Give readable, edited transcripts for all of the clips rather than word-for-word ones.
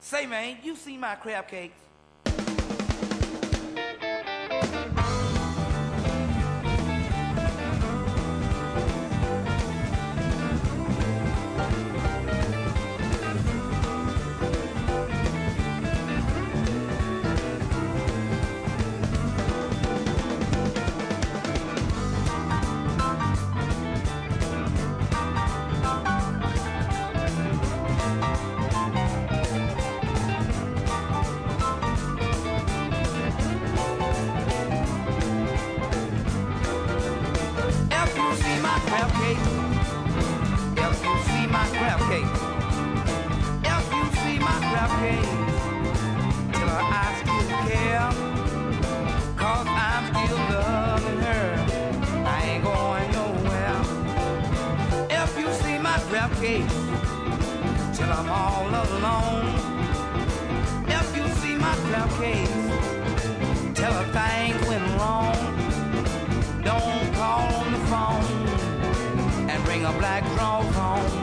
Say, man, you see my crab cakes? Till I'm all alone. If you see my crab cakes, tell her things went wrong. Don't call on the phone and bring a black draw home.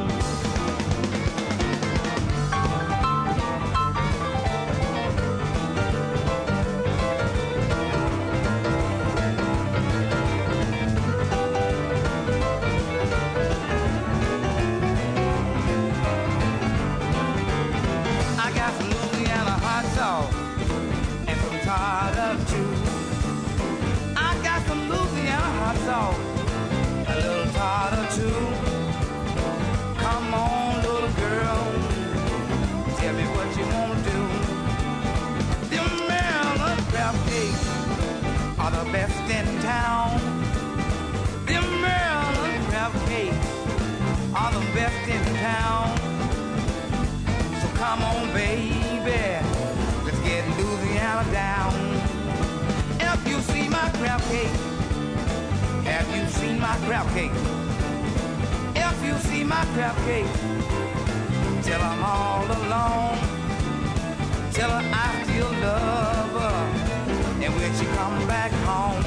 A little tartar too. Come on, little girl, tell me what you wanna do. Them Maryland crab cakes are the best in town. Them Maryland crab cakes are the best in town. So come on, baby, let's get Louisiana down. If you see my crab cake, have you seen my crab cake? If you see my crab cake, tell I'm all alone. Tell her I still love her, and when she comes back home.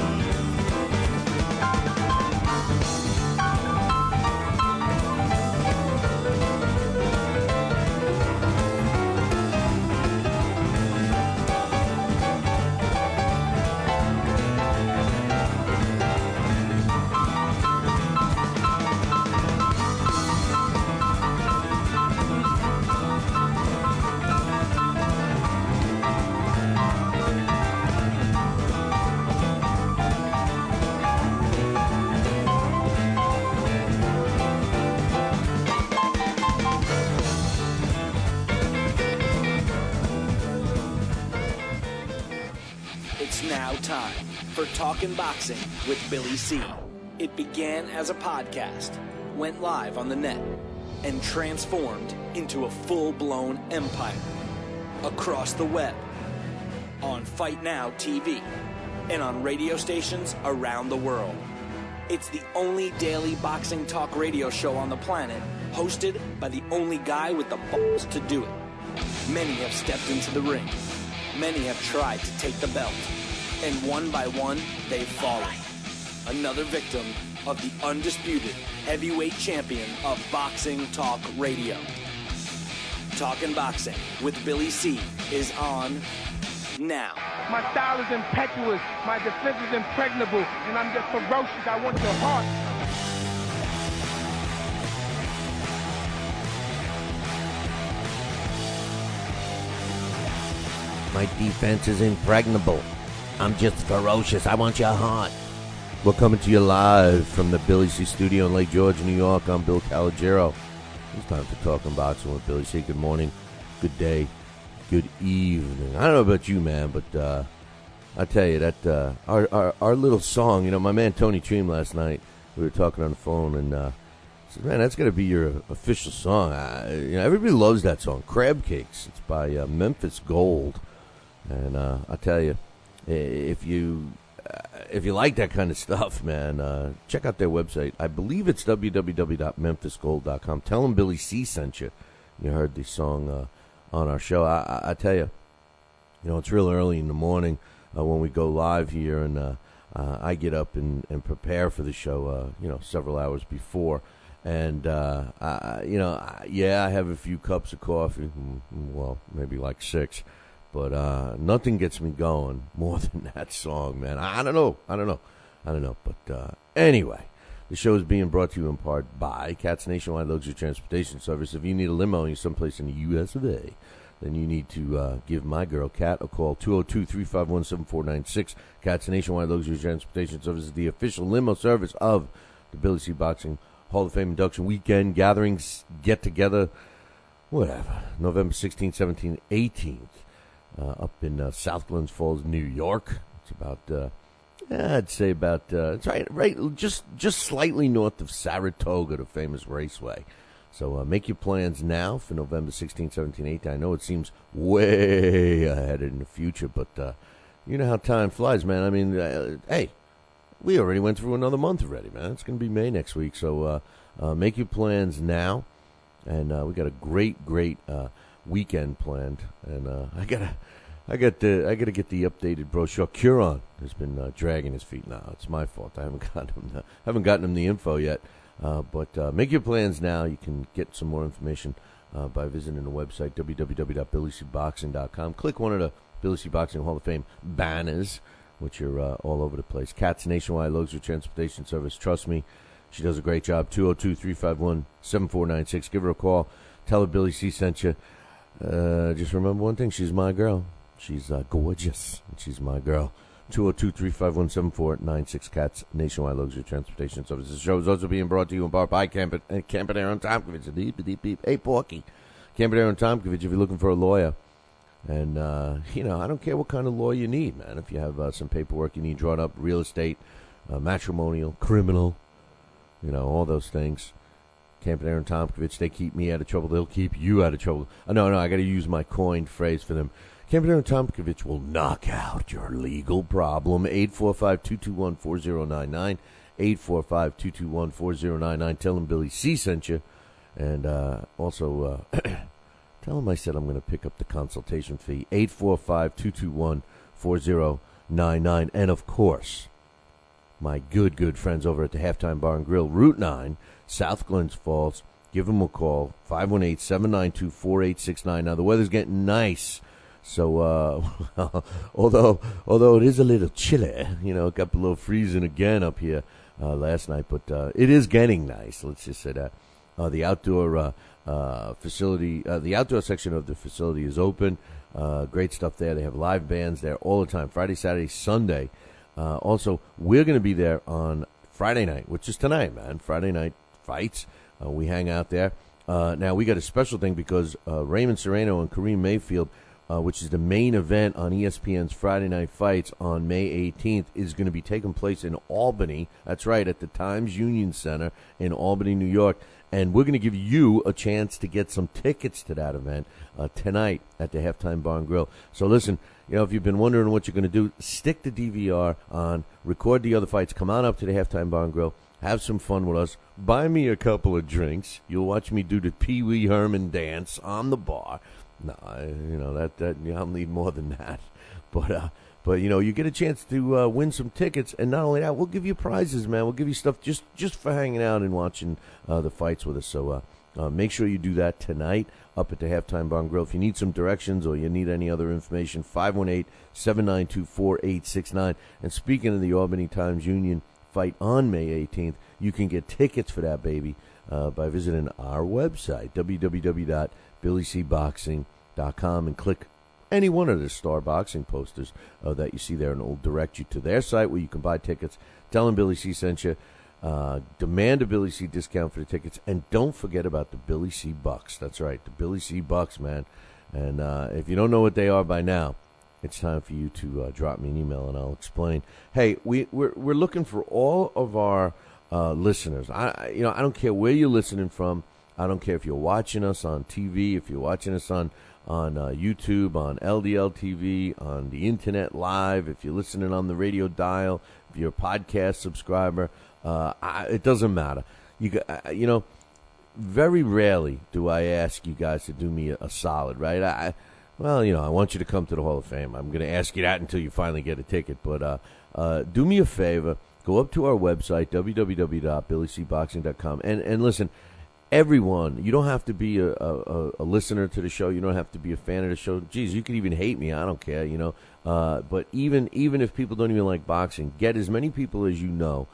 Now time for Talkin' Boxing with Billy C. It began as a podcast, went live on the net, and transformed into a full-blown empire. Across the web, on Fight Now TV, and on radio stations around the world. It's the only daily boxing talk radio show on the planet, hosted by the only guy with the balls to do it. Many have stepped into the ring. Many have tried to take the belt. And one by one, they've fallen. Another victim of the undisputed heavyweight champion of boxing talk radio. Talkin' Boxing with Billy C is on now. My style is impetuous, my defense is impregnable, and I'm just ferocious. I want your heart. My defense is impregnable. I'm just ferocious. I want your heart. We're coming to you live from the Billy C studio in Lake George, New York. I'm Bill Calogero. It's time for Talking Boxing with Billy C. Good morning, good day, good evening. I don't know about you, man, but I tell you that our little song, you know, my man Tony Treem last night, we were talking on the phone, and said, man, that's got to be your official song. You know, everybody loves that song, Crab Cakes. It's by Memphis Gold. And I tell you, if you like that kind of stuff, man, check out their website. I believe it's www.memphisgold.com. Tell them Billy C sent you. You heard the song on our show. I tell you, you know, it's real early in the morning when we go live here, and I get up and prepare for the show, you know, several hours before. And, I have a few cups of coffee. Well, maybe like 6. But nothing gets me going more than that song, man. I don't know. But anyway, the show is being brought to you in part by Cat's Nationwide Luxury Transportation Service. If you need a limo and you're someplace in the U.S. of A., then you need to give my girl, Kat, a call, 202-351-7496. Cat's Nationwide Luxury Transportation Service is the official limo service of the Billy C. Boxing Hall of Fame induction weekend gatherings, get-together, whatever, November 16th, 17th, 18th, up in South Glens Falls, New York. It's about, I'd say about, it's right, just slightly north of Saratoga, the famous raceway. So make your plans now for November 16th, 17th, 18th. I know it seems way ahead in the future, but you know how time flies, man. I mean, hey, we already went through another month already, man. It's going to be May next week, so make your plans now. And we got a great weekend planned, and I got to get the updated brochure. Curon has been dragging his feet now. It's my fault. I haven't gotten him the info yet. But make your plans now. You can get some more information by visiting the website www.billycboxing.com. Click one of the Billy C. Boxing Hall of Fame banners, which are all over the place. Cat's Nationwide Luxury Transportation Service. Trust me, she does a great job. 202-351-7496. Give her a call. Tell her Billy C. sent you. Just remember one thing. She's my girl. She's gorgeous. And she's my girl. 202-351-7496. Cat's Nationwide Luxury Transportation Services. The show is also being brought to you in part by Campanaro and Tomkovich. Hey, Porky. Campanaro and Tomkovich, if you're looking for a lawyer. And, I don't care what kind of law you need, man. If you have some paperwork you need drawn up, real estate, matrimonial, criminal, all those things. Campanaro and Tomkovich, they keep me out of trouble. They'll keep you out of trouble. No, I got to use my coined phrase for them. Campanaro and Tomkovich will knock out your legal problem. 845-221-4099. 845-221-4099. Tell them Billy C. sent you. And also tell them I said I'm going to pick up the consultation fee. 845-221-4099. And, of course, my good friends over at the Halftime Bar and Grill, Route 9, South Glens Falls. Give them a call, 518-792-4869. Now, the weather's getting nice. So, although it is a little chilly, it got below freezing again up here last night, but it is getting nice. Let's just say that. The outdoor facility, the outdoor section of the facility is open. Great stuff there. They have live bands there all the time, Friday, Saturday, Sunday. Also, we're going to be there on Friday night, which is tonight, man. Friday night fights. We hang out there. Now, we got a special thing because Raymond Serrano and Kareem Mayfield, which is the main event on ESPN's Friday Night Fights on May 18th, is going to be taking place in Albany. That's right, at the Times Union Center in Albany, New York. And we're going to give you a chance to get some tickets to that event tonight at the Halftime Bar and Grill. So listen, if you've been wondering what you're going to do, stick the DVR on, record the other fights, come on up to the Halftime Bar and Grill, have some fun with us, buy me a couple of drinks. You'll watch me do the Pee Wee Herman dance on the bar. No, I'll need more than that. But you get a chance to win some tickets, and not only that, we'll give you prizes, man. We'll give you stuff just for hanging out and watching the fights with us. So make sure you do that tonight up at the Halftime Bar and Grill. If you need some directions or you need any other information, 518-792-4869. And speaking of the Albany Times Union fight on May 18th, you can get tickets for that, baby, by visiting our website, www.billycboxing.com, and click any one of the Star Boxing posters that you see there, and it will direct you to their site where you can buy tickets. Tell them Billy C. sent you. Demand a Billy C. discount for the tickets. And don't forget about the Billy C. Bucks. That's right, the Billy C. Bucks, man. And if you don't know what they are by now, it's time for you to drop me an email, and I'll explain. Hey, we're looking for all of our listeners. I don't care where you're listening from. I don't care if you're watching us on TV, if you're watching us on YouTube, on LDL TV, on the internet live, if you're listening on the radio dial, if you're a podcast subscriber, it doesn't matter. Very rarely do I ask you guys to do me a solid, right? I want you to come to the Hall of Fame. I'm going to ask you that until you finally get a ticket. But do me a favor go up to our website, www.billycboxing.com, and listen, everyone, you don't have to be a listener to the show. You don't have to be a fan of the show. Geez, you could even hate me. I don't care, But even if people don't even like boxing, get as many people as you know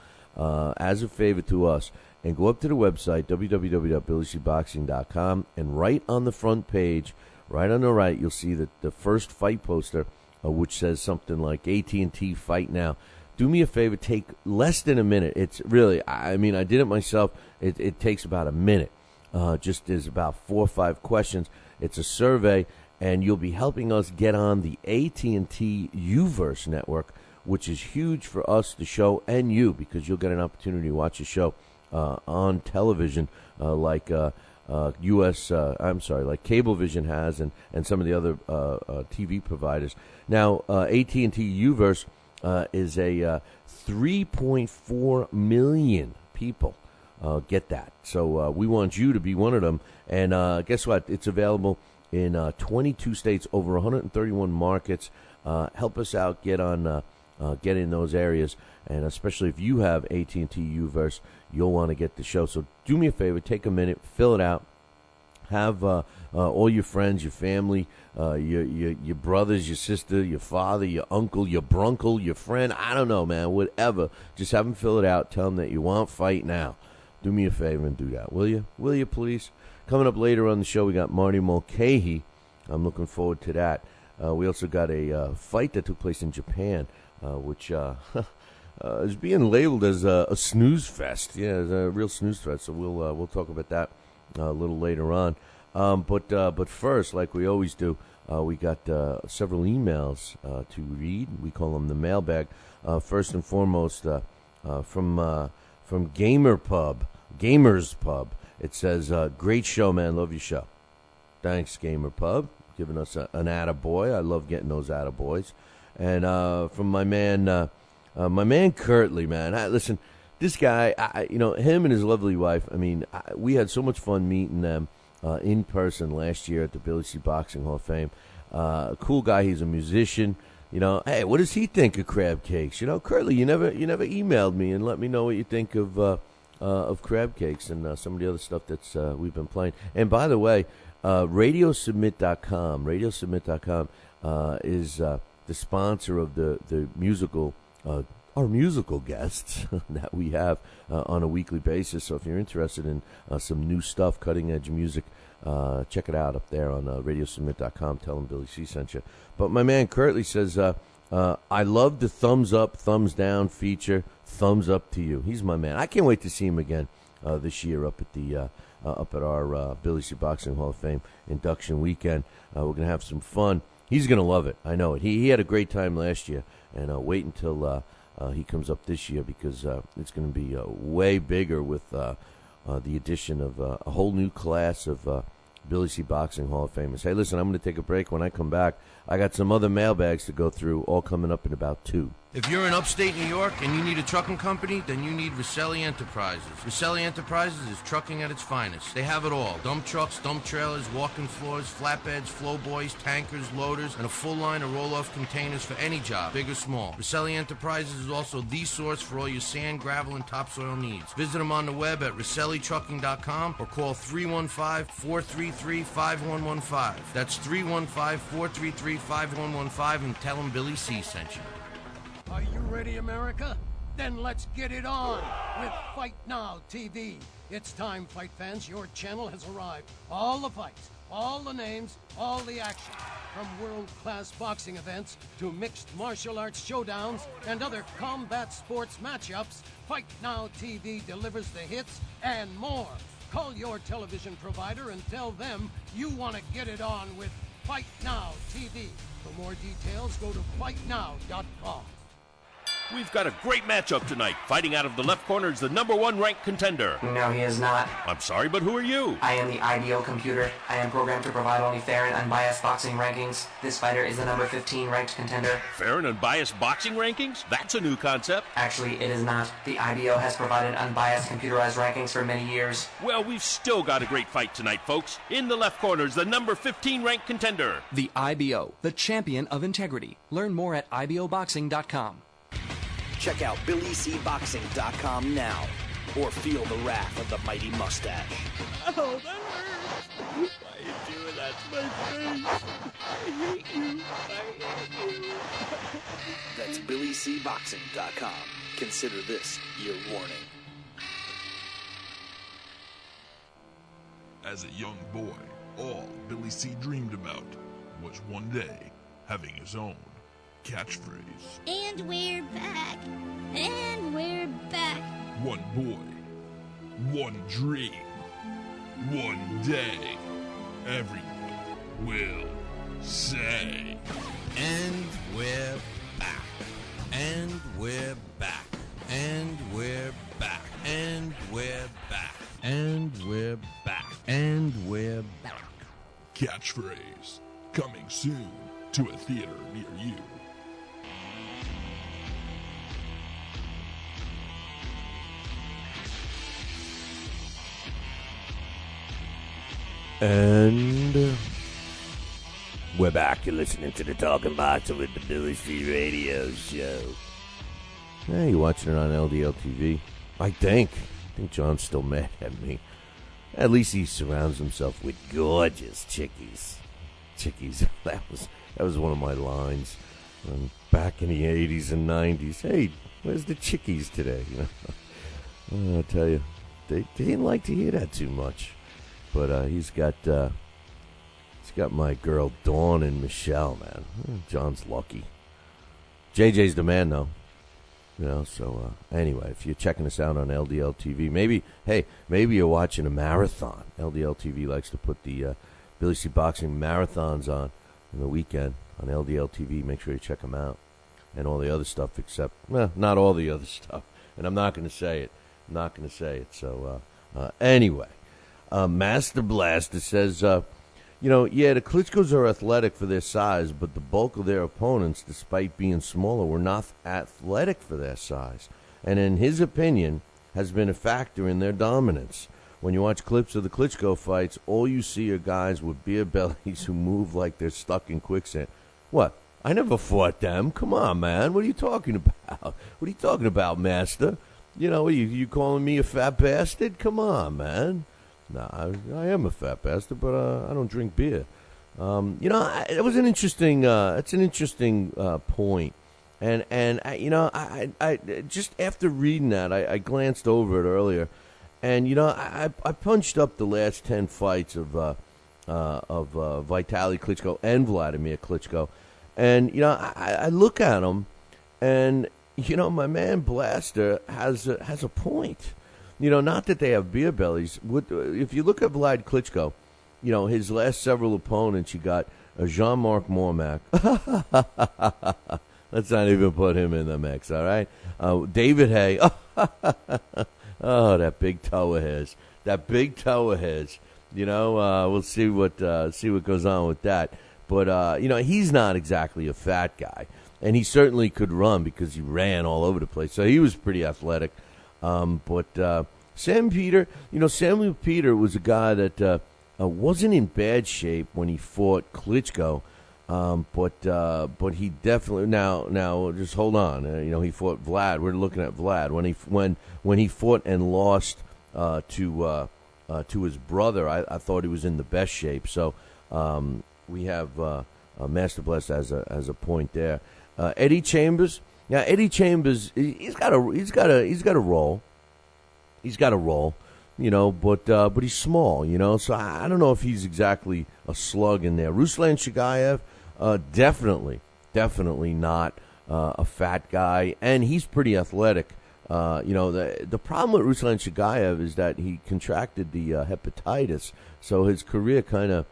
as a favor to us, and go up to the website, www.billycboxing.com, and right on the front page, right on the right, you'll see the first fight poster, which says something like AT&T Fight Now. Do me a favor, take less than a minute. It's really, I did it myself. It takes about a minute. Just there's about 4 or 5 questions. It's a survey, and you'll be helping us get on the AT&T Uverse network, which is huge for us, the show, and you, because you'll get an opportunity to watch the show on television, like Cablevision has, and some of the other TV providers. Now, AT&T Uverse is a 3.4 million people get that. So we want you to be one of them. And guess what? It's available in 22 states, over 131 markets. Help us out, get in those areas. And especially if you have AT&T Uverse, you'll want to get the show. So do me a favor, take a minute, fill it out. Have all your friends, your family, your brothers, your sister, your father, your uncle, your brunkle, your friend, I don't know, man, whatever. Just have them fill it out. Tell them that you want Fight Now. Do me a favor and do that, will you? Will you, please? Coming up later on the show, we got Marty Mulcahey. I'm looking forward to that. We also got a fight that took place in Japan, which is being labeled as a snooze fest. Yeah, it's a real snooze fest. So we'll talk about that a little later on. But first, like we always do, we got several emails to read. We call them the mailbag. First and foremost, from Gamers Pub. It says, great show, man. Love your show. Thanks, Gamer Pub. Giving us an attaboy. I love getting those attaboys. And from my man Curtly, man. Listen, this guy, him and his lovely wife, we had so much fun meeting them in person last year at the Billy C. Boxing Hall of Fame. Cool guy. He's a musician. Hey, what does he think of crab cakes? Curtly, you never emailed me and let me know what you think of crab cakes and some of the other stuff that's we've been playing. And by the way, Radiosubmit.com is the sponsor of the musical, our musical guests that we have on a weekly basis. So if you're interested in some new stuff, cutting edge music, check it out up there on Radiosubmit.com. Tell them Billy C sent you. But my man Curtly says, I love the thumbs up, thumbs down feature. Thumbs up to you. He's my man. I can't wait to see him again this year up at our Billy C. Boxing Hall of Fame induction weekend. We're gonna have some fun. He's gonna love it. I know it. He had a great time last year, and wait until he comes up this year, because it's gonna be way bigger with the addition of a whole new class of Billy C. Boxing Hall of Famers. Hey, listen, I'm going to take a break. When I come back, I got some other mailbags to go through, all coming up in about 2. If you're in upstate New York and you need a trucking company, then you need Rosselli Enterprises. Rosselli Enterprises is trucking at its finest. They have it all. Dump trucks, dump trailers, walk-in floors, flatbeds, flow boys, tankers, loaders, and a full line of roll-off containers for any job, big or small. Rosselli Enterprises is also the source for all your sand, gravel, and topsoil needs. Visit them on the web at RosselliTrucking.com or call 315-433-5115. That's 315-433-5115 and tell them Billy C sent you. Are you ready, America? Then let's get it on with Fight Now TV. It's time, fight fans. Your channel has arrived. All the fights, all the names, all the action. From world-class boxing events to mixed martial arts showdowns and other combat sports matchups, Fight Now TV delivers the hits and more. Call your television provider and tell them you want to get it on with Fight Now TV. For more details, go to fightnow.com. We've got a great matchup tonight. Fighting out of the left corner is the #1 ranked contender. No, he is not. I'm sorry, but who are you? I am the IBO computer. I am programmed to provide only fair and unbiased boxing rankings. This fighter is the #15 ranked contender. Fair and unbiased boxing rankings? That's a new concept. Actually, it is not. The IBO has provided unbiased computerized rankings for many years. Well, we've still got a great fight tonight, folks. In the left corner is the #15 ranked contender. The IBO, the champion of integrity. Learn more at iboboxing.com. Check out BillyCBoxing.com now, or feel the wrath of the mighty mustache. Oh, that hurts. Why are you doing that to my face? I hate you. I hate you. That's BillyCBoxing.com. Consider this your warning. As a young boy, all Billy C dreamed about was one day having his own catchphrase. And we're back. And we're back. One boy, one dream, one day, everyone will say. And we're back. And we're back. And we're back. And we're back. And we're back. And we're back. Catchphrase coming soon to a theater near you. And we're back. You're listening to the Talking Boxer with the Billy C Radio Show. Hey, you're watching it on LDL TV. I think John's still mad at me. At least he surrounds himself with gorgeous chickies. That was one of my lines back in the 80s and 90s. Hey, where's the chickies today? You know, I'll tell you, they didn't like to hear that too much. But he's got my girl Dawn and Michelle, man. John's lucky. JJ's the man, though. You know, so anyway, if you're checking us out on LDL TV, maybe you're watching a marathon. LDL TV likes to put the Billy C Boxing marathons on the weekend on LDL TV. Make sure you check them out. And all the other stuff except, not all the other stuff. And I'm not going to say it. So anyway, Master Blaster says, the Klitschko's are athletic for their size, but the bulk of their opponents, despite being smaller, were not athletic for their size. And in his opinion, has been a factor in their dominance. When you watch clips of the Klitschko fights, all you see are guys with beer bellies who move like they're stuck in quicksand. What? I never fought them. Come on, man. What are you talking about? What are you talking about, Master? You know, you calling me a fat bastard? Come on, man. Nah, I am a fat bastard, but I don't drink beer. It was an interesting. It's an interesting point, and I just after reading that, I glanced over it earlier, and I punched up the last 10 fights of Vitaly Klitschko and Vladimir Klitschko, and I look at them, and my man Blaster has a point. Not that they have beer bellies. If you look at Vlad Klitschko, his last several opponents, you got Jean-Marc Mormac. Let's not even put him in the mix, all right? David Hay. Oh, that big toe of his. We'll see what goes on with that. But, he's not exactly a fat guy. And he certainly could run because he ran all over the place. So he was pretty athletic. But Sam Peter, Samuel Peter was a guy that wasn't in bad shape when he fought Klitschko, but he definitely now just hold on. He fought Vlad. We're looking at Vlad when he fought and lost to his brother. I thought he was in the best shape. So we have Master Bless as a point there. Eddie Chambers. Now Eddie Chambers, he's got a roll. He's got a roll, but he's small, so I don't know if he's exactly a slug in there. Ruslan Shagayev, definitely not a fat guy, and he's pretty athletic. The problem with Ruslan Shagayev is that he contracted the hepatitis, so his career kind of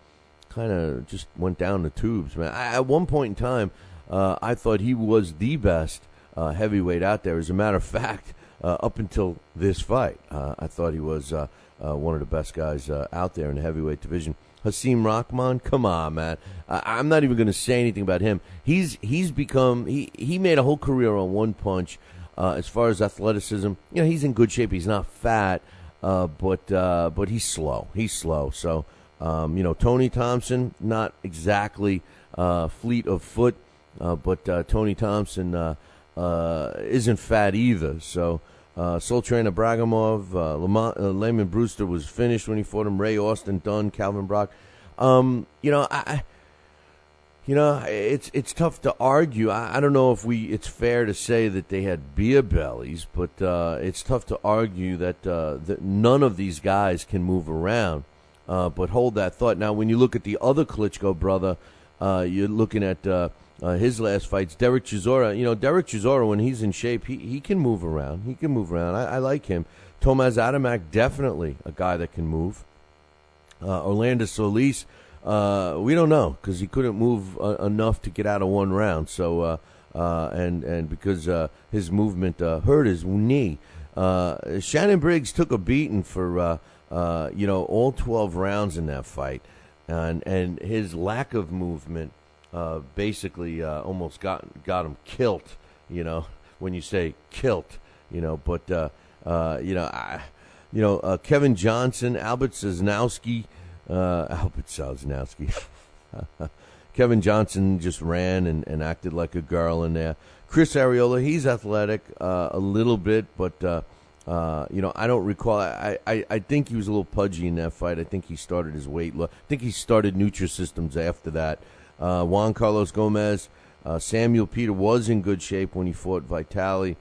just went down the tubes, man. At one point in time, I thought he was the best heavyweight out there. As a matter of fact, up until this fight, I thought he was one of the best guys out there in the heavyweight division. Hasim Rahman, come on, man. I'm not even going to say anything about him. He's become he made a whole career on one punch. As far as athleticism, he's in good shape. He's not fat, but he's slow. So, Tony Thompson, not exactly fleet of foot, but Tony Thompson, isn't fat either. So Soul Trainer Bragimov, Layman Brewster was finished when he fought him. Ray Austin done. Calvin Brock. It's tough to argue. I don't know if it's fair to say that they had beer bellies, but it's tough to argue that none of these guys can move around. But hold that thought. Now, when you look at the other Klitschko brother, you're looking at his last fights, Derek Chisora. Derek Chisora, when he's in shape, he can move around. He can move around. I like him. Tomaz Adamek, definitely a guy that can move. Orlando Solis, we don't know because he couldn't move enough to get out of one round. So and because his movement hurt his knee. Shannon Briggs took a beating for all 12 rounds in that fight, and his lack of movement basically almost got him killed. When you say killed, but Kevin Johnson, Albert Sosnowski. Kevin Johnson just ran and acted like a girl in there. Chris Arreola, he's athletic a little bit, but I don't recall. I think he was a little pudgy in that fight. I think he started his weight loss. I think he started Nutrisystems after that. Juan Carlos Gomez, Samuel Peter was in good shape when he fought Vitali.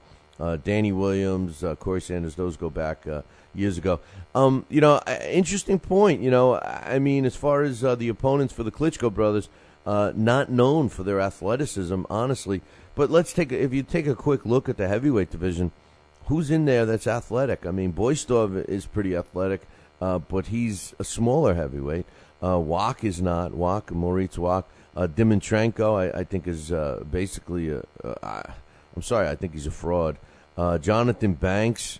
Danny Williams, Corey Sanders, those go back years ago. Interesting point. As far as the opponents for the Klitschko brothers, not known for their athleticism, honestly. But if you take a quick look at the heavyweight division, who's in there that's athletic? Boystov is pretty athletic, but he's a smaller heavyweight. Wak is not. Moritz Wak. Dimitrenko, I think, is basically I'm sorry, I think he's a fraud. Jonathan Banks,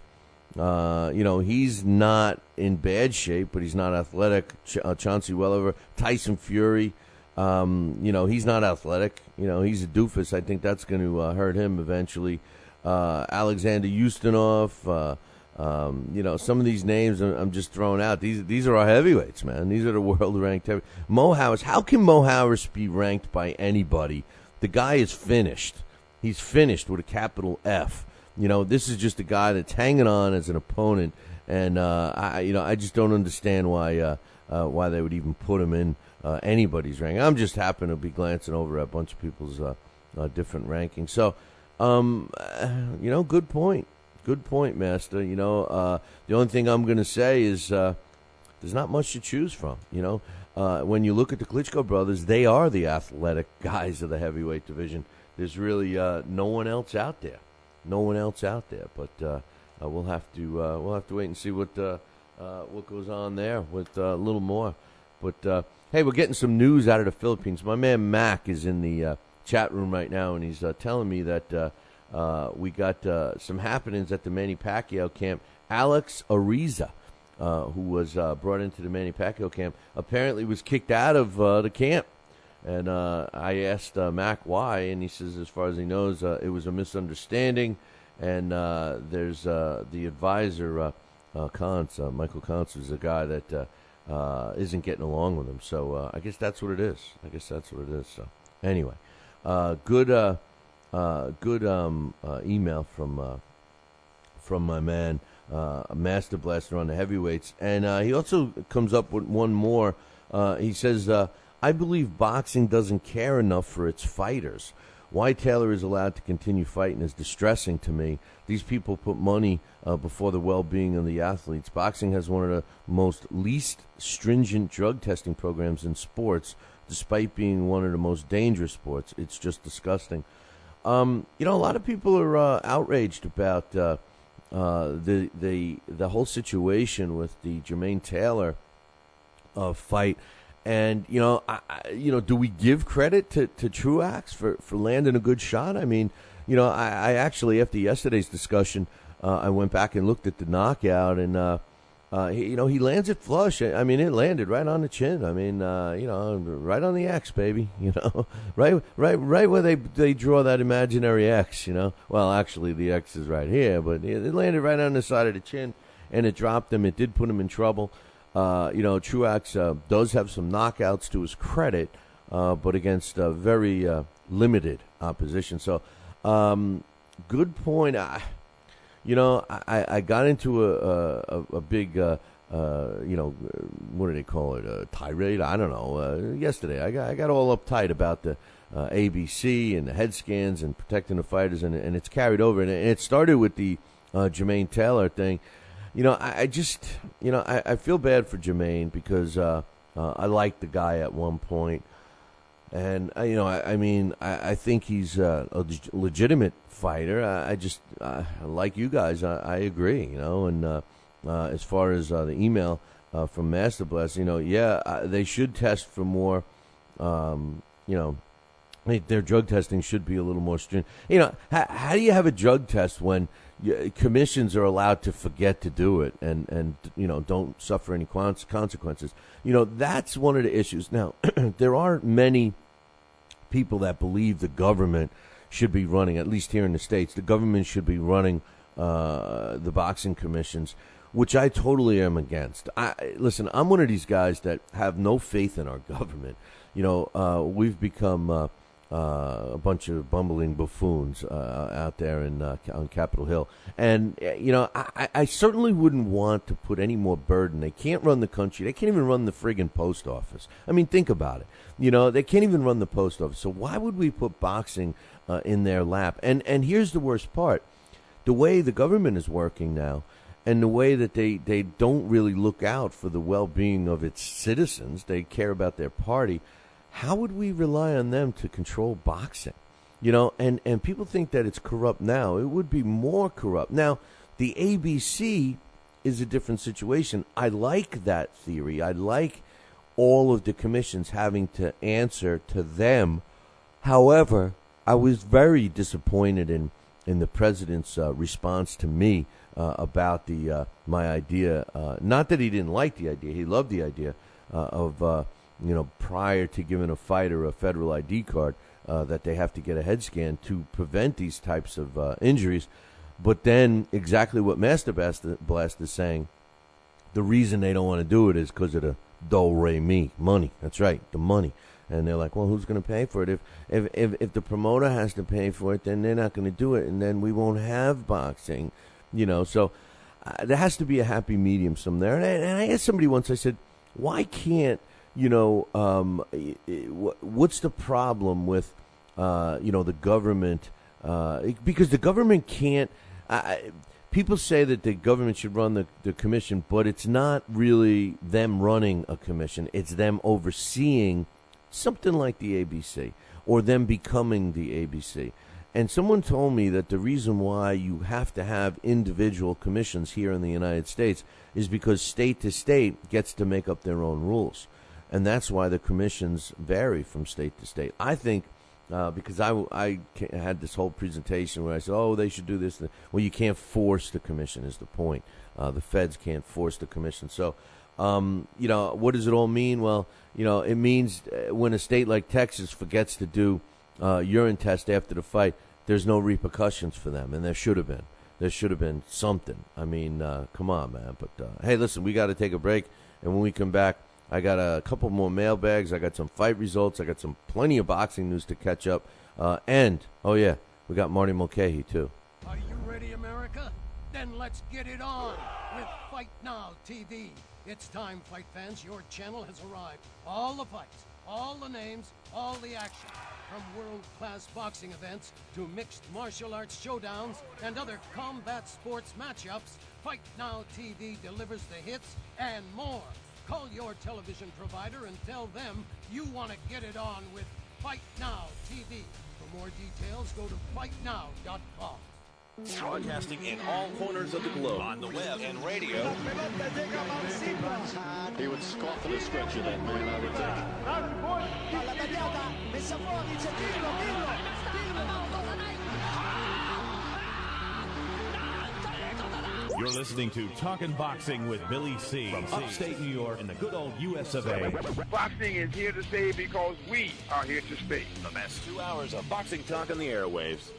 he's not in bad shape, but he's not athletic. Chauncey Welliver, Tyson Fury, he's not athletic. He's a doofus. I think that's going to hurt him eventually. Alexander Ustinov, some of these names I'm just throwing out. These are our heavyweights, man. These are the world-ranked heavyweights. Mo Harris, how can Mo Harris be ranked by anybody? The guy is finished. He's finished with a capital F. This is just a guy that's hanging on as an opponent, and I just don't understand why they would even put him in anybody's ranking. I'm just happen to be glancing over a bunch of people's different rankings. So, good point. Good point, Master. The only thing I'm going to say is there's not much to choose from. When you look at the Klitschko brothers, they are the athletic guys of the heavyweight division. There's really no one else out there. But we'll have to wait and see what goes on there with a little more. But hey, we're getting some news out of the Philippines. My man Mac is in the chat room right now, and he's telling me that we got some happenings at the Manny Pacquiao camp. Alex Ariza, who was brought into the Manny Pacquiao camp, apparently was kicked out of the camp. And I asked Mac why, and he says, as far as he knows, it was a misunderstanding. And there's the advisor, Michael Kantz, is a guy that isn't getting along with him. So I guess that's what it is. So anyway, good email from my man, Master Blaster on the heavyweights. And he also comes up with one more. He says, I believe boxing doesn't care enough for its fighters. Why Taylor is allowed to continue fighting is distressing to me. These people put money before the well-being of the athletes. Boxing has one of the least stringent drug testing programs in sports, despite being one of the most dangerous sports. It's just disgusting. A lot of people are outraged about the whole situation with the Jermaine Taylor fight. And, do we give credit to Truax for landing a good shot? I actually, after yesterday's discussion, I went back and looked at the knockout, and, he lands it flush. It landed right on the chin. Right on the X, baby, right where they draw that imaginary X, Well, actually, the X is right here, but it landed right on the side of the chin, and it dropped him. It did put him in trouble. Truax does have some knockouts to his credit, but against very limited opposition. So, Good point. I got into a big, what do they call it? A tirade? I don't know. Yesterday, I got all uptight about the ABC and the head scans and protecting the fighters, and it's carried over. And it started with the Jermaine Taylor thing. I feel bad for Jermaine because I liked the guy at one point. And, I think he's a legitimate fighter. Like you guys, I agree, and as far as the email from Master Blast, they should test for more, their drug testing should be a little more stringent. How do you have a drug test when commissions are allowed to forget to do it and don't suffer any consequences? That's one of the issues. Now, there are many people that believe the government should be running, at least here in the States, the government should be running the boxing commissions, which I totally am against. Listen, I'm one of these guys that have no faith in our government. We've become a bunch of bumbling buffoons out there on Capitol Hill. And, I certainly wouldn't want to put any more burden. They can't run the country. They can't even run the friggin' post office. I mean, think about it. They can't even run the post office. So why would we put boxing in their lap? And here's the worst part. The way the government is working now, and the way that they don't really look out for the well-being of its citizens, they care about their party. How would we rely on them to control boxing? And people think that it's corrupt now. It would be more corrupt. Now, the ABC is a different situation. I like that theory. I like all of the commissions having to answer to them. However, I was very disappointed in the president's response to me about my idea. Not that he didn't like the idea. He loved the idea of prior to giving a fighter a federal ID card, that they have to get a head scan to prevent these types of injuries. But then exactly what Master Blast is saying, the reason they don't want to do it is because of the do-re-mi, money. That's right, the money. And they're like, well, who's going to pay for it? If the promoter has to pay for it, then they're not going to do it, and then we won't have boxing. So there has to be a happy medium somewhere. And I asked somebody once, I said, why can't, what's the problem with, the government? Because the government can't, people say that the government should run the commission, but it's not really them running a commission. It's them overseeing something like the ABC or them becoming the ABC. And someone told me that the reason why you have to have individual commissions here in the United States is because state to state gets to make up their own rules. And that's why the commissions vary from state to state. I think because I had this whole presentation where I said, oh, they should do this. Well, you can't force the commission is the point. The feds can't force the commission. So, what does it all mean? Well, it means when a state like Texas forgets to do urine test after the fight, there's no repercussions for them, and there should have been. There should have been something. I mean, come on, man. But, hey, listen, we got to take a break, and when we come back, I got a couple more mailbags. I got some fight results. I got plenty of boxing news to catch up. And, oh, yeah, we got Marty Mulcahey, too. Are you ready, America? Then let's get it on with Fight Now TV. It's time, fight fans. Your channel has arrived. All the fights, all the names, all the action. From world-class boxing events to mixed martial arts showdowns and other combat sports matchups, Fight Now TV delivers the hits and more. Call your television provider and tell them you want to get it on with Fight Now TV. For more details, go to fightnow.com. Broadcasting in all corners of the globe, on the web and radio. He would scoff at a stretch of that man, I would think. You're listening to Talkin' Boxing with Billy C. From upstate New York in the good old U.S. of A. Boxing is here to stay because we are here to stay. The best 2 hours of boxing talk on the airwaves.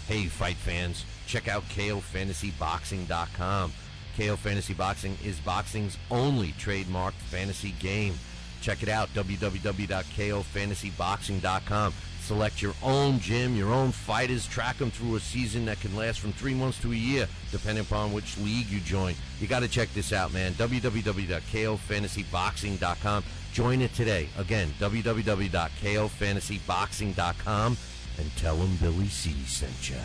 Hey, fight fans, check out KOFantasyBoxing.com. KO Fantasy Boxing is boxing's only trademarked fantasy game. Check it out, www.KOFantasyBoxing.com. Select your own gym, your own fighters, track them through a season that can last from 3 months to a year, depending upon which league you join. You got to check this out, man. www.kofantasyboxing.com. Join it today. Again, www.kofantasyboxing.com, and tell them Billy C sent you.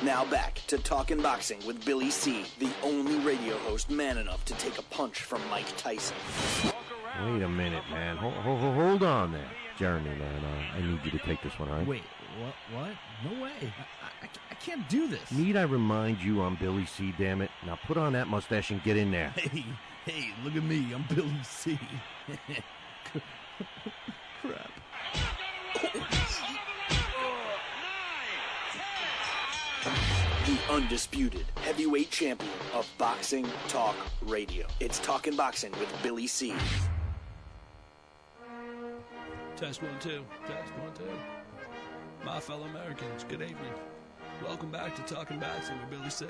Now back to Talkin' Boxing with Billy C., the only radio host man enough to take a punch from Mike Tyson. Wait a minute, man. Hold on there. Jeremy, man. I need you to take this one, all right? Wait, what? No way. I can't do this. Need I remind you I'm Billy C, damn it? Now put on that mustache and get in there. Hey, look at me. I'm Billy C. Crap. The undisputed heavyweight champion of Boxing Talk Radio. It's Talkin' Boxing with Billy C. Test 1 2. Test 1 2. My fellow Americans, good evening. Welcome back to Talkin' Boxing with Billy C.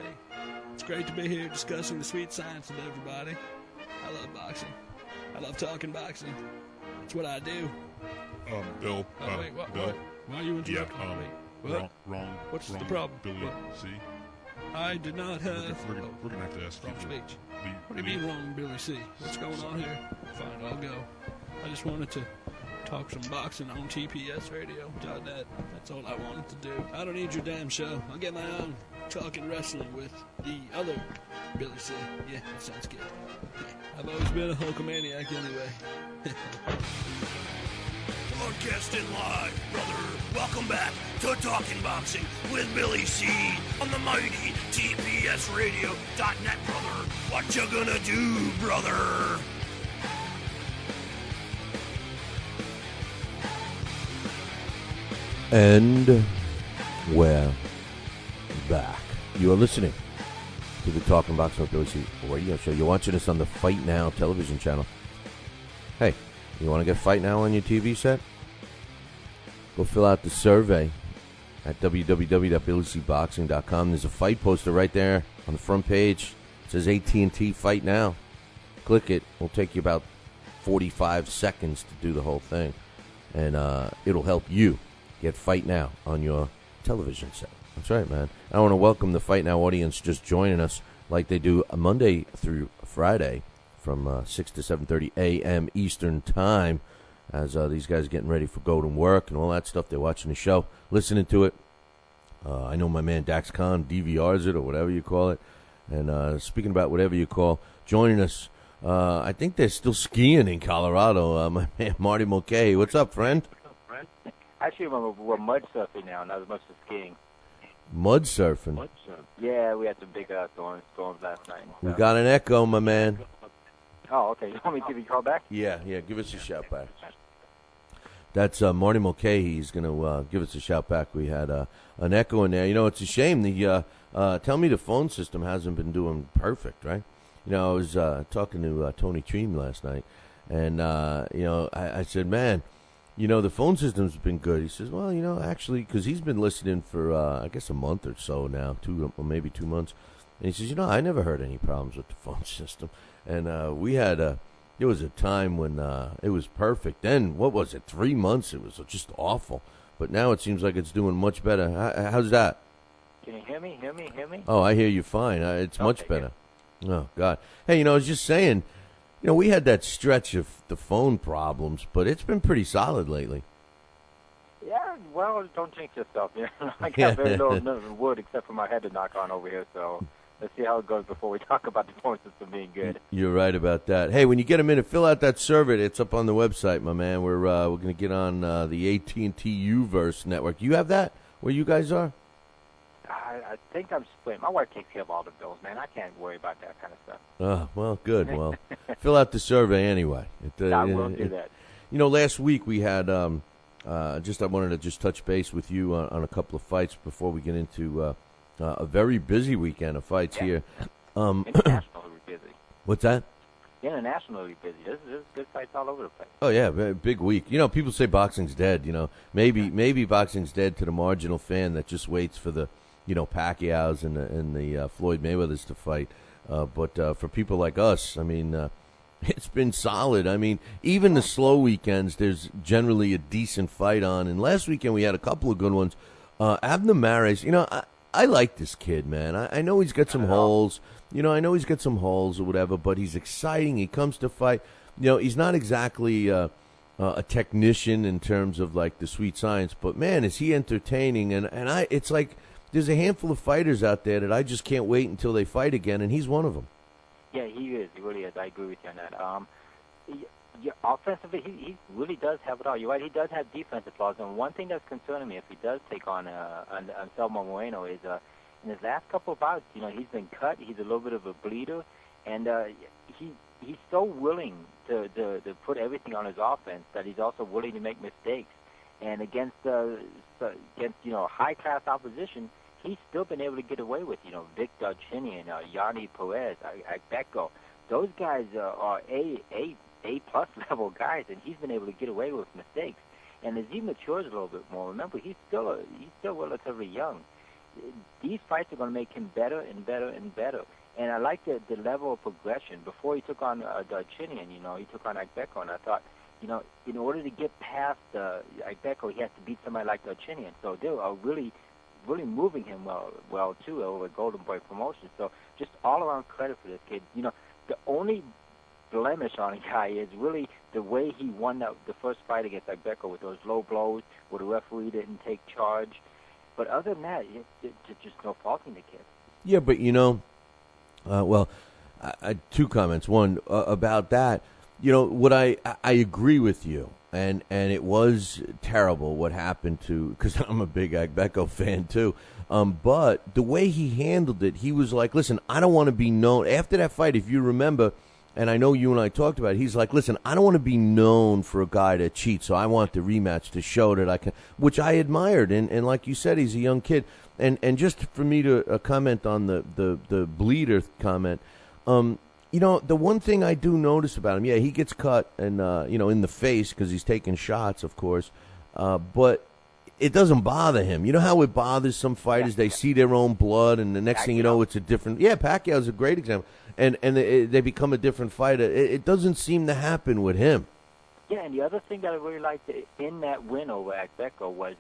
It's great to be here discussing the sweet science with everybody. I love boxing. I love talking boxing. It's what I do. Bill. Wait, what? Bill. Why are you interrupting me? What? Wrong. What's the problem? Billy C. I did not have... We're gonna have to ask wrong you. speech. What do you mean wrong, Billy C? What's going on here? Fine, I'll go. I just wanted to talk some boxing on TPSradio.net. That's all I wanted to do. I don't need your damn show. I'll get my own talking wrestling with the other Billy C. Yeah, that sounds good. I've always been a Hulkamaniac anyway. Broadcasting live, brother. Welcome back to Talking Boxing with Billy C. on the mighty TPSradio.net, brother. What you gonna do, brother? And we're back. You are listening to the Talking Boxing with Billy C radio show. You're watching us on the Fight Now television channel. Hey, you want to get Fight Now on your TV set? Go fill out the survey at www.billycboxing.com. There's a fight poster right there on the front page. It says AT&T Fight Now. Click it. It'll take you about 45 seconds to do the whole thing. And it'll help you get Fight Now on your television set. That's right, man. I want to welcome the Fight Now audience just joining us like they do Monday through Friday from 6 to 7:30 a.m. Eastern Time. As these guys are getting ready for go to work and all that stuff, they're watching the show, listening to it. I know my man Dax Khan DVRs it or whatever you call it. And speaking about whatever you call, joining us, I think they're still skiing in Colorado. My man Marty Mulcahey. What's up, friend? Actually, we're mud surfing now, not as much as skiing. Mud surfing? Yeah, we had some big storms last night. So. We got an echo, my man. Oh, okay. You want me to give you a call back? Yeah, give us a shout back. That's Marty Mulcahey. He's going to give us a shout back. We had an echo in there. You know, it's a shame. Tell me the phone system hasn't been doing perfect, right? You know, I was talking to Tony Treem last night, and, I said, man, you know, the phone system's been good. He says, well, you know, actually, because he's been listening for, I guess, a month or so now, maybe 2 months. And he says, you know, I never heard any problems with the phone system. And we had there was a time when it was perfect. Then, what was it, 3 months? It was just awful. But now it seems like it's doing much better. How's that? Can you hear me? Oh, I hear you fine. It's much better. Oh, God. Hey, you know, I was just saying, you know, we had that stretch of the phone problems, but it's been pretty solid lately. Yeah, well, don't jinx yourself. You know, I got very little wood except for my head to knock on over here, so let's see how it goes before we talk about the phone system being good. You're right about that. Hey, when you get a minute, fill out that survey. It's up on the website, my man. We're going to get on the AT&T Uverse network. You have that where you guys are? I think I'm split. My wife takes care of all the bills, man. I can't worry about that kind of stuff. Oh, well, good. Well, fill out the survey anyway. I will do that. You know, last week we had I wanted to just touch base with you on a couple of fights before we get into a very busy weekend of fights here. Internationally busy. What's that? Internationally busy. There's good fights all over the place. Oh, yeah, big week. You know, people say boxing's dead, you know. Maybe boxing's dead to the marginal fan that just waits for the, you know, Pacquiao's and the Floyd Mayweathers to fight. But for people like us, I mean, It's been solid. I mean, even the slow weekends, there's generally a decent fight on. And last weekend we had a couple of good ones. Abner Mares, I like this kid, man. I know he's got some holes. I know he's got some holes or whatever, but he's exciting. He comes to fight. He's not exactly a technician in terms of like the sweet science, but man, is he entertaining. And it's like there's a handful of fighters out there that I just can't wait until they fight again, and he's one of them. Yeah, he is. He really is. I agree with you on that. Offensively, he really does have it all. You're right. He does have defensive flaws. And one thing that's concerning me if he does take on Anselmo Moreno is in his last couple of bouts, he's been cut. He's a little bit of a bleeder, and he's so willing to put everything on his offense that he's also willing to make mistakes. And against high class opposition, he's still been able to get away with, Vic Darchinian, Yanni Perez, Agbeko. Those guys are A-plus level guys, and he's been able to get away with mistakes. And as he matures a little bit more, remember, he's still relatively young. These fights are going to make him better and better and better. And I like the level of progression. Before he took on Darchinian, he took on Agbeko, and I thought, in order to get past Agbeko, he has to beat somebody like Darchinian. So they are really moving him well too over Golden Boy Promotions. So just all around credit for this kid. The only blemish on a guy is really the way he won the first fight against Agbeko with those low blows, where the referee didn't take charge. But other than that, it's just no faulting the kid. Yeah, but two comments. One about that. What I agree with you. And it was terrible what happened because I'm a big Agbeko fan too. But the way he handled it, he was like, listen, I don't want to be known. After that fight, if you remember, and I know you and I talked about it, he's like, listen, I don't want to be known for a guy that cheats, so I want the rematch to show that I can, which I admired. And like you said, he's a young kid. And just for me to comment on the bleeder comment, the one thing I do notice about him, he gets cut and, in the face because he's taking shots, of course, but it doesn't bother him. You know how it bothers some fighters? They see their own blood, and the next thing you know, it's a different... Yeah, Pacquiao's a great example. And they become a different fighter. It doesn't seem to happen with him. Yeah, and the other thing that I really liked in that win over Agbeko was,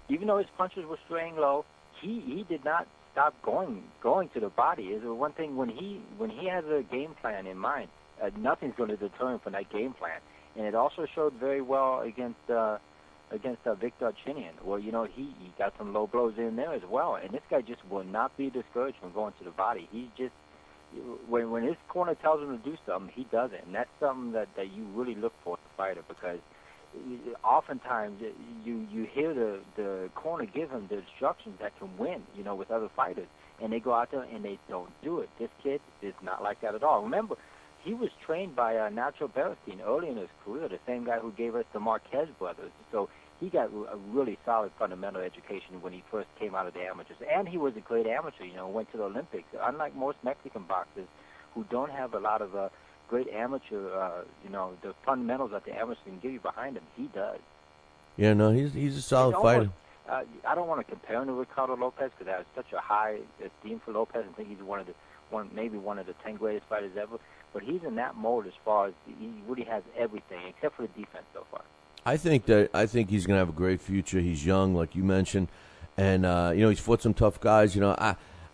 even though his punches were straying low, he did not stop going to the body. Is one thing when he has a game plan in mind, nothing's going to deter him from that game plan. And it also showed very well against Vic Darchinian, where he got some low blows in there as well. And this guy just will not be discouraged from going to the body. He's just when his corner tells him to do something, he does it, and that's something that you really look for in a fighter, because oftentimes you hear the corner give him the instructions that can win, with other fighters, and they go out there and they don't do it. This kid is not like that at all. Remember, he was trained by Nacho Beristain early in his career, the same guy who gave us the Marquez brothers. So he got a really solid fundamental education when he first came out of the amateurs. And he was a great amateur, went to the Olympics. Unlike most Mexican boxers who don't have a lot of great amateur, the fundamentals that the amateurs can give you behind him, he does. Yeah, no, he's a solid fighter. I don't want to compare him to Ricardo Lopez because I have such a high esteem for Lopez and think he's maybe one of the 10 greatest fighters ever. But he's in that mode as far as he really has everything except for the defense so far. I think he's going to have a great future. He's young, like you mentioned, and he's fought some tough guys.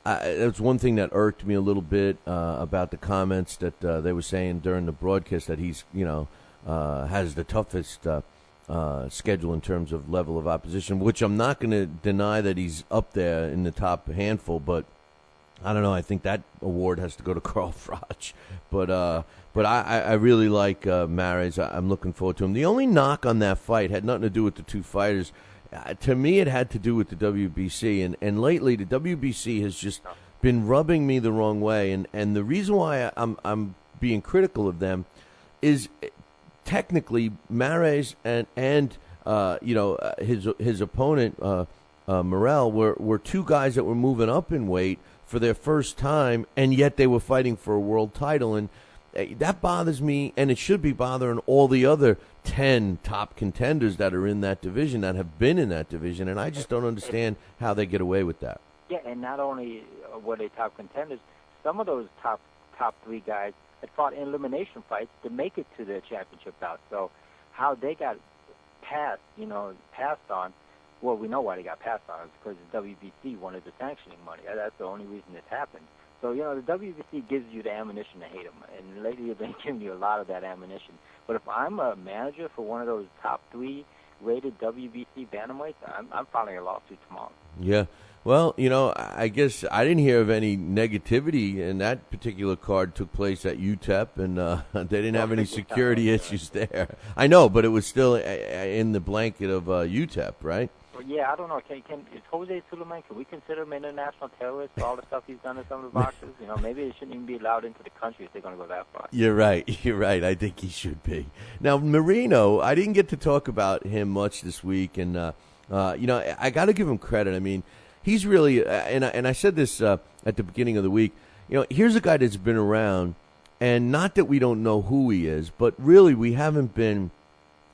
That's one thing that irked me a little bit about the comments that they were saying during the broadcast, that he's has the toughest schedule in terms of level of opposition, which I'm not going to deny that he's up there in the top handful, but I don't know. I think that award has to go to Carl Froch. But I really like Mares. I'm looking forward to him. The only knock on that fight had nothing to do with the two fighters. To me, it had to do with the WBC. And lately, the WBC has just been rubbing me the wrong way. And the reason why I'm being critical of them is technically Mares and his opponent Morel were two guys that were moving up in weight for their first time, and yet they were fighting for a world title. And that bothers me, and it should be bothering all the other 10 top contenders that are in that division, that have been in that division, and I just don't understand how they get away with that. Yeah, and not only were they top contenders, some of those top top 3 guys that fought in elimination fights to make it to the championship bout. So how they got passed on, well, we know why they got passed on. It's because the WBC wanted the sanctioning money. That's the only reason this happened. So, the WBC gives you the ammunition to hate them, and lately they've been giving you a lot of that ammunition. But if I'm a manager for one of those top 3 rated WBC bantamweights, I'm filing a lawsuit tomorrow. Yeah. Well, I guess I didn't hear of any negativity, and that particular card took place at UTEP, and they didn't have any security issues there. I know, but it was still in the blanket of UTEP, right? Well, yeah, I don't know. Is Jose Suleiman, can we consider him an international terrorist for all the stuff he's done in some of the boxers? Maybe they shouldn't even be allowed into the country if they're going to go that far. You're right. I think he should be. Now, Marino, I didn't get to talk about him much this week, and, I got to give him credit. I mean, he's really, and I said this at the beginning of the week, here's a guy that's been around, and not that we don't know who he is, but really we haven't been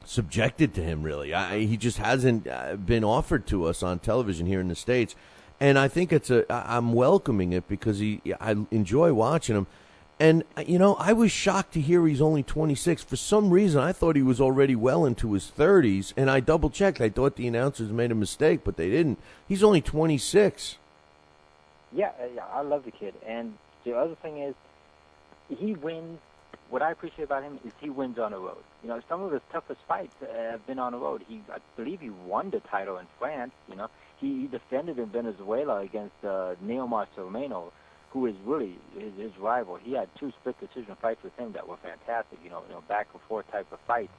subjected to him, really. He just hasn't been offered to us on television here in the States, and I think I'm welcoming it because I enjoy watching him. And, I was shocked to hear he's only 26. For some reason, I thought he was already well into his 30s, and I double-checked. I thought the announcers made a mistake, but they didn't. He's only 26. Yeah, I love the kid. And the other thing is, he wins. What I appreciate about him is he wins on the road. Some of his toughest fights have been on the road. I believe he won the title in France. He defended in Venezuela against Neomar Solomeno, who is really his rival. He had 2 split decision fights with him that were fantastic, back and forth type of fights.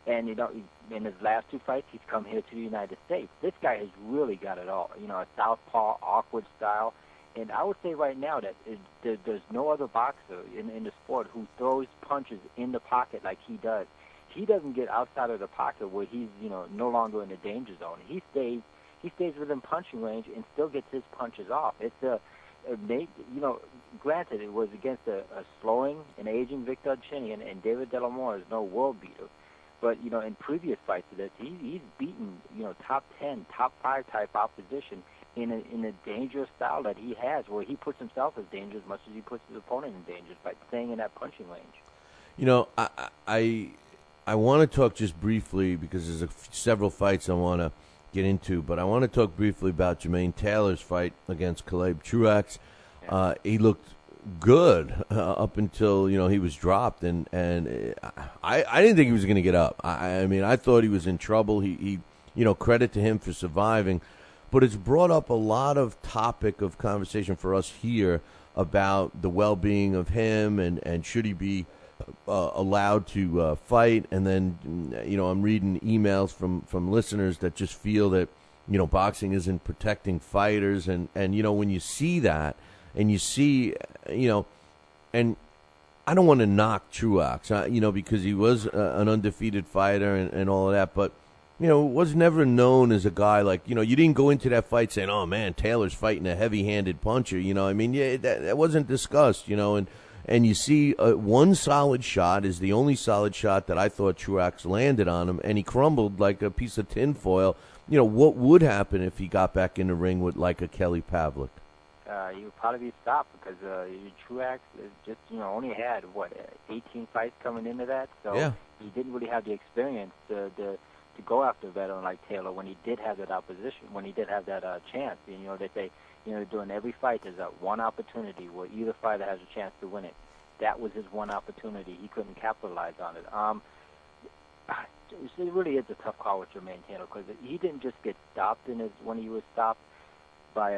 And, in his last 2 fights, he's come here to the United States. This guy has really got it all, a southpaw, awkward style. And I would say right now that there's no other boxer in the sport who throws punches in the pocket like he does. He doesn't get outside of the pocket where he's, no longer in the danger zone. He stays within punching range and still gets his punches off. It's granted, it was against a slowing and aging Victor Chinian, and David Delamore is no world beater. But, in previous fights of this, he's beaten, top 10, top 5 type opposition in a dangerous style that he has, where he puts himself as dangerous as much as he puts his opponent in danger by staying in that punching range. I want to talk just briefly, because there's several fights I want to get into, but I want to talk briefly about Jermaine Taylor's fight against Caleb Truax. He looked good up until he was dropped, and I didn't think he was going to get up. I mean, I thought he was in trouble. He credit to him for surviving, but it's brought up a lot of topic of conversation for us here about the well-being of him and should he be allowed to fight. And then I'm reading emails from listeners that just feel that boxing isn't protecting fighters, and when you see that and you see and I don't want to knock Truax because he was an undefeated fighter and all of that, but was never known as a guy like you didn't go into that fight saying, oh man, Taylor's fighting a heavy-handed puncher. That wasn't discussed. And you see one solid shot is the only solid shot that I thought Truax landed on him, and he crumbled like a piece of tinfoil. What would happen if he got back in the ring with like a Kelly Pavlik? He would probably be stopped because Truax just only had 18 fights coming into that, so yeah. He didn't really have the experience to go after a veteran like Taylor when he did have that opposition, when he did have that chance. They say during every fight there's that one opportunity where either fighter has a chance to win it. That was his one opportunity. He couldn't capitalize on it. It really is a tough call with Jermaine Taylor because he didn't just get stopped when he was stopped by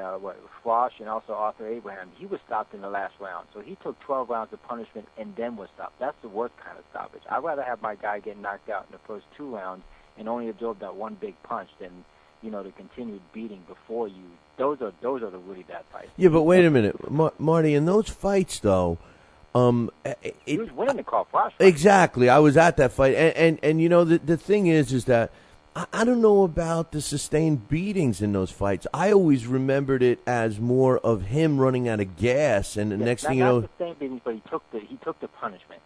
Frosh and also Arthur Abraham. He was stopped in the last round. So he took 12 rounds of punishment and then was stopped. That's the worst kind of stoppage. I'd rather have my guy get knocked out in the first 2 rounds and only absorb that one big punch than the continued beating before you. Those are the really bad fights. Yeah, but wait a minute, Marty. In those fights, though, he was winning the Carl Frosh fight. Exactly. I was at that fight, and the thing is that I don't know about the sustained beatings in those fights. I always remembered it as more of him running out of gas, and the next thing you know, not sustained beatings, but he took the punishment.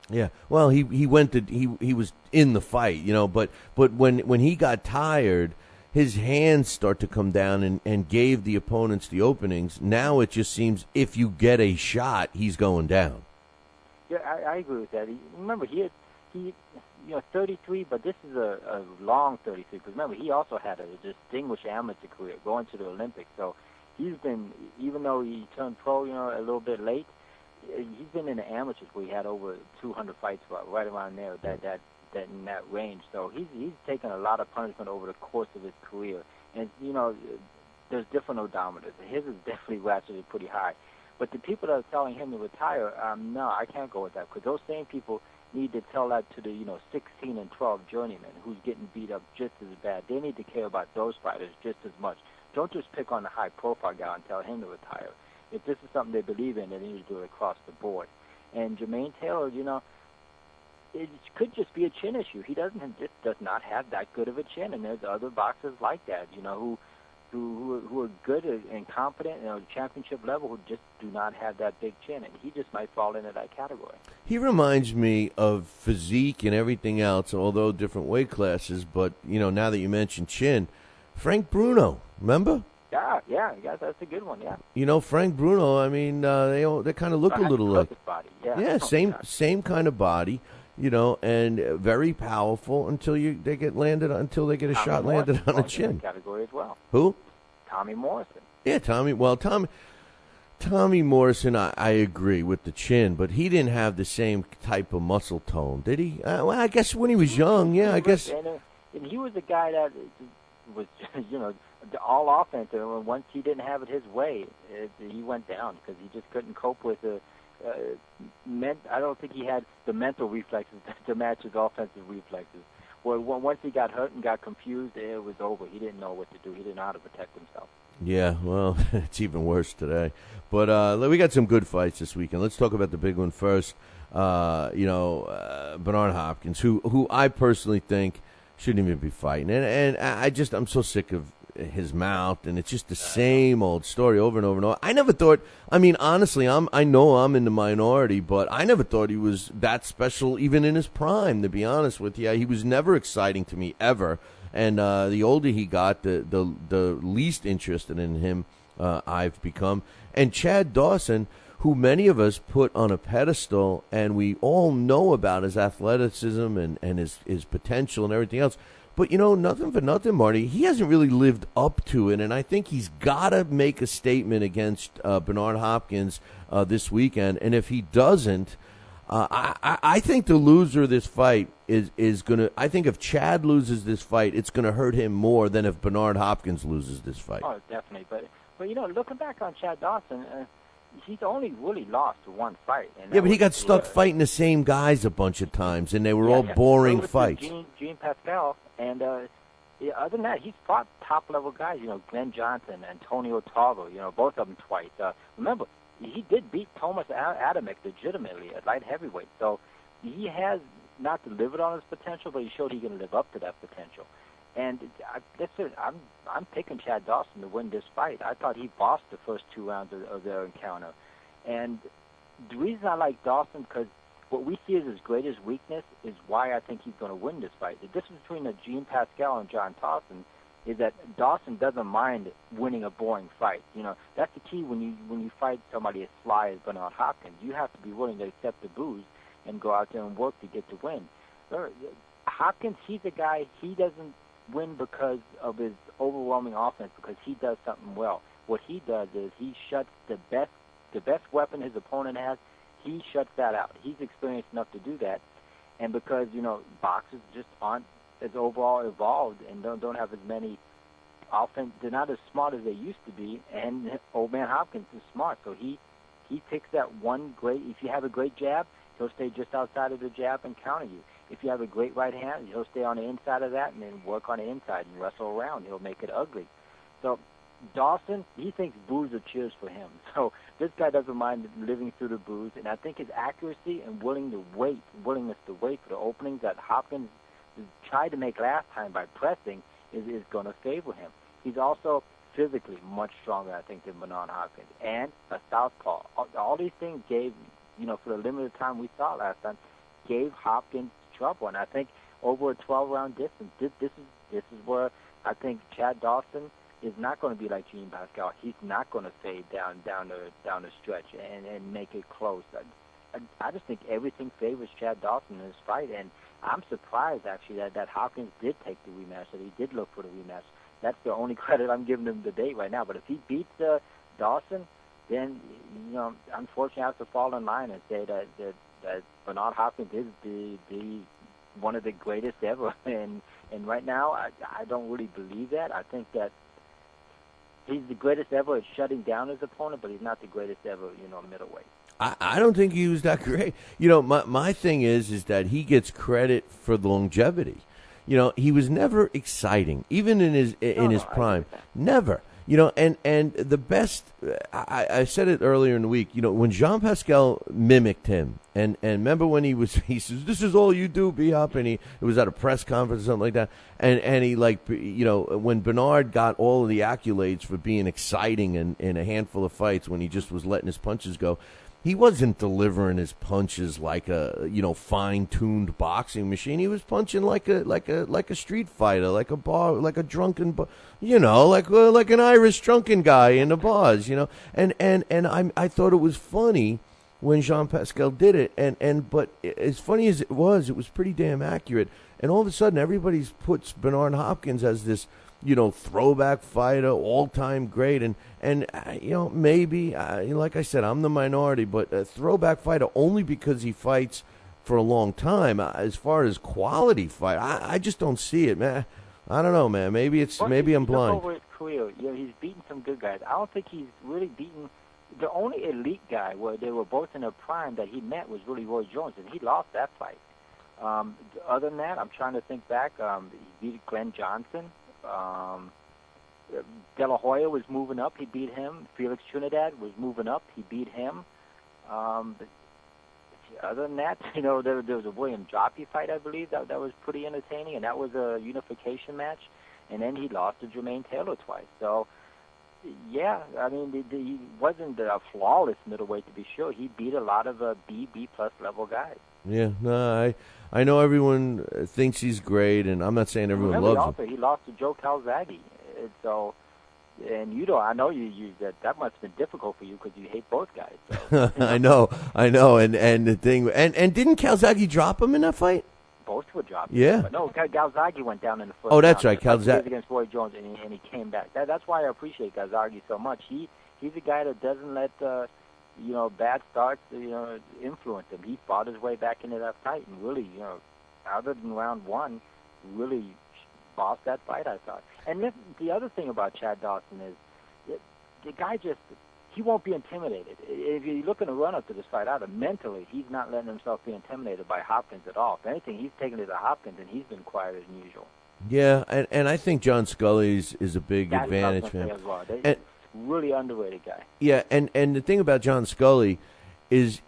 Yeah, well, he was in the fight, but when he got tired, his hands start to come down and gave the opponents the openings. Now it just seems if you get a shot, he's going down. Yeah, I agree with that. Remember, he 33, but this is a long 33. Because remember, he also had a distinguished amateur career going to the Olympics. So he's been, even though he turned pro, a little bit late, he's been in the amateurs where he had over 200 fights, right around there, that in that range. So he's taken a lot of punishment over the course of his career. And there's different odometers. His is definitely ratcheted pretty high. But the people that are telling him to retire, no, I can't go with that, because those same people need to tell that to the 16 and 12 journeyman who's getting beat up just as bad. They need to care about those fighters just as much. Don't just pick on the high-profile guy and tell him to retire. If this is something they believe in, they need to do it across the board. And Jermaine Taylor, it could just be a chin issue. He does not have that good of a chin, and there's other boxers like that, who are good and competent, championship level, who just do not have that big chin, and he just might fall into that category. He reminds me of physique and everything else, although different weight classes. But now that you mention chin, Frank Bruno, remember? Yeah, that's a good one. Yeah. Frank Bruno. I mean, they kind of look a little like. Body. Yeah, same kind of body. And very powerful until they get a shot landed on a chin. Category as well. Who? Tommy Morrison. Yeah, Tommy. Well, Tommy Morrison, I agree with the chin, but he didn't have the same type of muscle tone, did he? Well, I guess when he was young, I guess. And he was a guy that was, all offense. And once he didn't have it his way, he went down because he just couldn't cope with the. I don't think he had the mental reflexes to match his offensive reflexes. Well, once he got hurt and got confused, it was over. He didn't know what to do. He didn't know how to protect himself. Yeah, well, it's even worse today. But we got some good fights this weekend. Let's talk about the big one first. Bernard Hopkins, who I personally think shouldn't even be fighting. And I'm so sick of his mouth, and it's just the same old story over and over and over. I never thought, honestly, I know I'm in the minority, but I never thought he was that special even in his prime, to be honest with you. He was never exciting to me, ever. And the older he got, the least interested in him I've become. And Chad Dawson, who many of us put on a pedestal, and we all know about his athleticism and his potential and everything else. But, nothing for nothing, Marty, he hasn't really lived up to it, and I think he's got to make a statement against Bernard Hopkins this weekend. And if he doesn't, I think the loser of this fight is going to – I think if Chad loses this fight, it's going to hurt him more than if Bernard Hopkins loses this fight. Oh, definitely. But looking back on Chad Dawson he's only really lost one fight. And yeah, but he got stuck fighting the same guys a bunch of times, and they were all boring fights. Gene Pascal, and other than that, he's fought top-level guys, Glenn Johnson, Antonio Tarver, both of them twice. Remember, he did beat Thomas Adamek legitimately at light heavyweight, so he has not delivered on his potential, but he showed he can live up to that potential. And I'm picking Chad Dawson to win this fight. I thought he bossed the first 2 rounds of their encounter. And the reason I like Dawson, because what we see as his greatest weakness is why I think he's going to win this fight. The difference between Gene Pascal and John Dawson is that Dawson doesn't mind winning a boring fight. That's the key when you fight somebody as sly as Bernard Hopkins. You have to be willing to accept the booze and go out there and work to get the win. Hopkins, he's a guy, he doesn't win because of his overwhelming offense, because he does something well. What he does is he shuts the best weapon his opponent has, he shuts that out. He's experienced enough to do that, and because boxers just aren't as overall evolved and don't have as many offense, they're not as smart as they used to be, and old man Hopkins is smart, so he picks that one great. If you have a great jab, he'll stay just outside of the jab and counter you. If you have a great right hand, he'll stay on the inside of that and then work on the inside and wrestle around. He'll make it ugly. So Dawson, he thinks booze are cheers for him. So this guy doesn't mind living through the booze, and I think his accuracy and willingness to wait for the openings that Hopkins tried to make last time by pressing is going to favor him. He's also physically much stronger, I think, than Bernard Hopkins, and a southpaw. All these things gave, for the limited time we saw last time, gave Hopkins trouble. And I think over a 12-round distance, this is where I think Chad Dawson is not going to be like Gene Pascal. He's not going to fade down the stretch and make it close. I just think everything favors Chad Dawson in this fight, and I'm surprised actually that Hopkins did take the rematch, that he did look for the rematch. That's the only credit I'm giving him to date right now. But if he beats Dawson, then unfortunately I have to fall in line and say that Bernard Hopkins is the one of the greatest ever, and right now I don't really believe that. I think that he's the greatest ever at shutting down his opponent, but he's not the greatest ever, middleweight. I don't think he was that great. My thing is that he gets credit for the longevity. He was never exciting, even in his prime. Never. And the best, I said it earlier in the week, when Jean Pascal mimicked him, and remember when he says, "This is all you do, B-Hop," and it was at a press conference or something like that, and he when Bernard got all of the accolades for being exciting in a handful of fights when he just was letting his punches go, he wasn't delivering his punches like a fine-tuned boxing machine. He was punching like a street fighter, like a bar, like a drunken, like an Irish drunken guy in the bars, And I thought it was funny when Jean Pascal did it, but as funny as it was pretty damn accurate. And all of a sudden, everybody puts Bernard Hopkins as this throwback fighter, all-time great, and maybe, like I said, I'm the minority, but a throwback fighter only because he fights for a long time. As far as quality fight, I just don't see it, man. I don't know, man. Maybe I'm blind. Over his career, he's beaten some good guys. I don't think he's really beaten. The only elite guy where they were both in their prime that he met was really Roy Jones, and he lost that fight. Other than that, I'm trying to think back. He beat Glenn Johnson. De La Hoya was moving up. He beat him. Felix Trinidad was moving up. He beat him. But other than that, there was a William Joppy fight, I believe, that was pretty entertaining, and that was a unification match. And then he lost to Jermaine Taylor twice. So, yeah, I mean, he wasn't a flawless middleweight, to be sure. He beat a lot of B-plus level guys. Yeah, no, I know everyone thinks he's great, and I'm not saying everyone loves him. He lost to Joe Calzaghe, so, and I know you that must have been difficult for you because you hate both guys. So, I know, and the thing, and didn't Calzaghe drop him in that fight? Both were dropped. Yeah. But no, Calzaghe went down in the first. Oh, that's round. right, Calzaghe against Roy Jones, and he came back. That's why I appreciate Calzaghe so much. He's a guy that doesn't let bad starts, influence him. He fought his way back into that fight and really, other than round one, really bossed that fight, I thought. And the other thing about Chad Dawson is the guy he won't be intimidated. If you look in the run-up to this fight, mentally, he's not letting himself be intimidated by Hopkins at all. If anything, he's taking it to Hopkins, and he's been quieter than usual. Yeah, and I think John Scully's is a big advantage for him. As well. Really underrated guy. Yeah, and the thing about John Scully is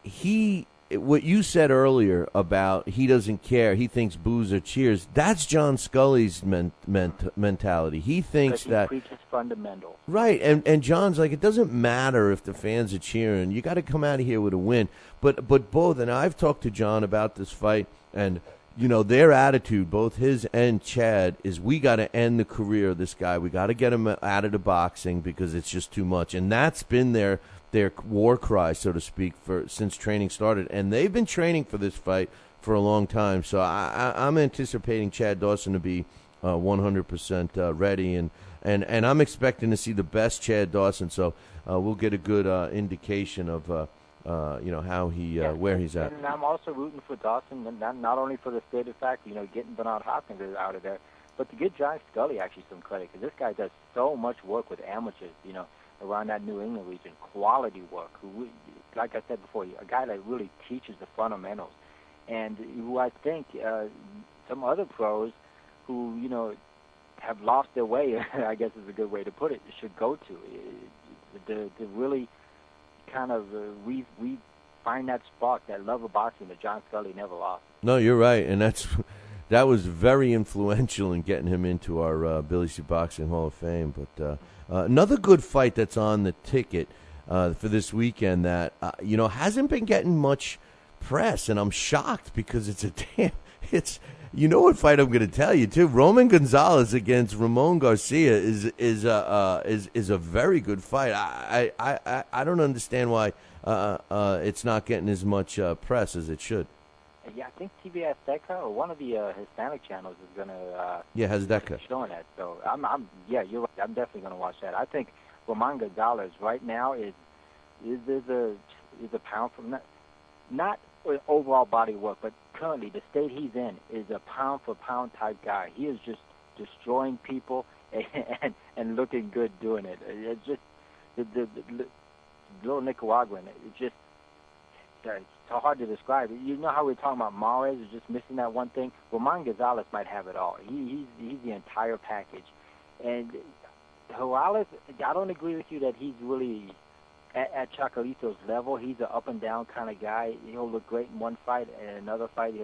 what you said earlier about he doesn't care, he thinks boos are cheers, that's John Scully's mentality. He thinks he that preaches fundamentals. Right, and John's like, it doesn't matter if the fans are cheering, you got to come out of here with a win. But both, and I've talked to John about this fight, and their attitude, both his and Chad, is we got to end the career of this guy. We got to get him out of the boxing because it's just too much. And that's been their war cry, so to speak, since training started. And they've been training for this fight for a long time. So I'm anticipating Chad Dawson to be 100% ready. And I'm expecting to see the best Chad Dawson. So we'll get a good indication of how where he's at. And I'm also rooting for Dawson, not only for the stated fact, getting Bernard Hopkins out of there, but to give John Scully actually some credit, because this guy does so much work with amateurs, around that New England region, quality work, who, like I said before, a guy that really teaches the fundamentals, and who I think some other pros who, have lost their way, I guess is a good way to put it, should go to really kind of we find that spark, that love of boxing that John Scully never lost. No, you're right, and that was very influential in getting him into our Billy C. Boxing Hall of Fame. But another good fight that's on the ticket for this weekend that hasn't been getting much press, and I'm shocked because it's You know what fight I'm going to tell you too? Roman Gonzalez against Ramon Garcia is a very good fight. I don't understand why it's not getting as much press as it should. Yeah, I think TV Azteca or one of the Hispanic channels is going to Azteca showing that. So you're right. I'm definitely going to watch that. I think Roman Gonzalez right now is a pound from not overall body work, but currently the state he's in is a pound for pound type guy. He is just destroying people and looking good doing it. It's just the little Nicaraguan. It's just it's so hard to describe. You know how we're talking about Mares is just missing that one thing? Roman Gonzalez might have it all. He's the entire package. And Morales, I don't agree with you that he's really at Chocolito's level. He's an up and down kind of guy. He'll look great in one fight, and another fight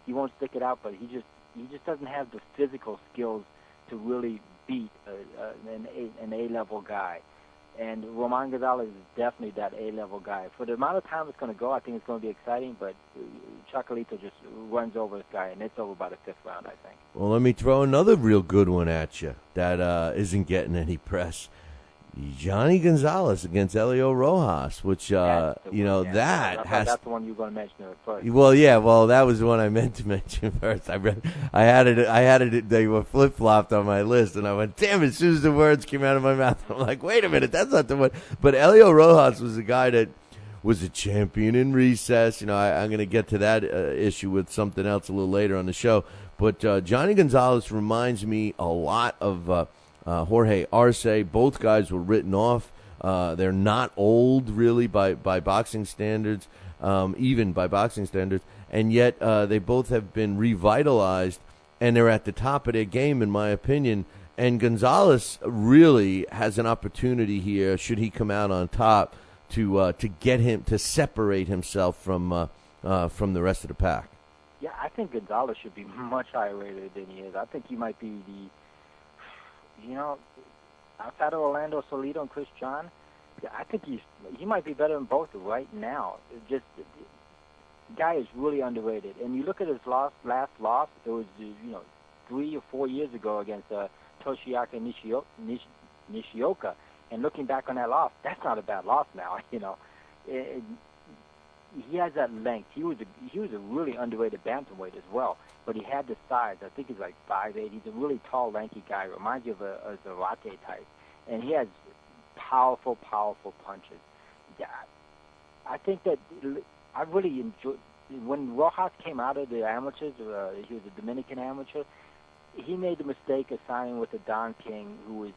he won't stick it out. But he just doesn't have the physical skills to really beat an A-level guy. And Roman Gonzalez is definitely that A-level guy. For the amount of time it's going to go, I think it's going to be exciting. But Chocolito just runs over this guy, and it's over by the 5th round, I think. Well, let me throw another real good one at you that isn't getting any press. Johnny Gonzalez against Elio Rojas, which that's the one you were going to mention first. Well, that was the one I meant to mention first. I had it. They were flip flopped on my list, and I went, damn! As soon as the words came out of my mouth, I'm like, wait a minute, that's not the one. But Elio Rojas was a guy that was a champion in recess. I'm going to get to that issue with something else a little later on the show. But Johnny Gonzalez reminds me a lot of Jorge Arce. Both guys were written off. They're not old, really, by boxing standards, even by boxing standards, and yet they both have been revitalized, and they're at the top of their game, in my opinion. And Gonzalez really has an opportunity here, should he come out on top, to get him to separate himself from the rest of the pack. Yeah, I think Gonzalez should be much higher rated than he is. I think he might be outside of Orlando Salido and Chris John, I think he might be better than both right now. The guy is really underrated. And you look at his last loss, it was 3 or 4 years ago against Toshiaki Nishioka. And looking back on that loss, that's not a bad loss now. He has that length. He was a really underrated bantamweight as well, but he had the size. I think he's like 5'8". He's a really tall, lanky guy. Reminds you of a Zarate type, and he has powerful punches. Yeah, I think that I really enjoyed when Rojas came out of the amateurs. He was a Dominican amateur. He made the mistake of signing with a Don King, who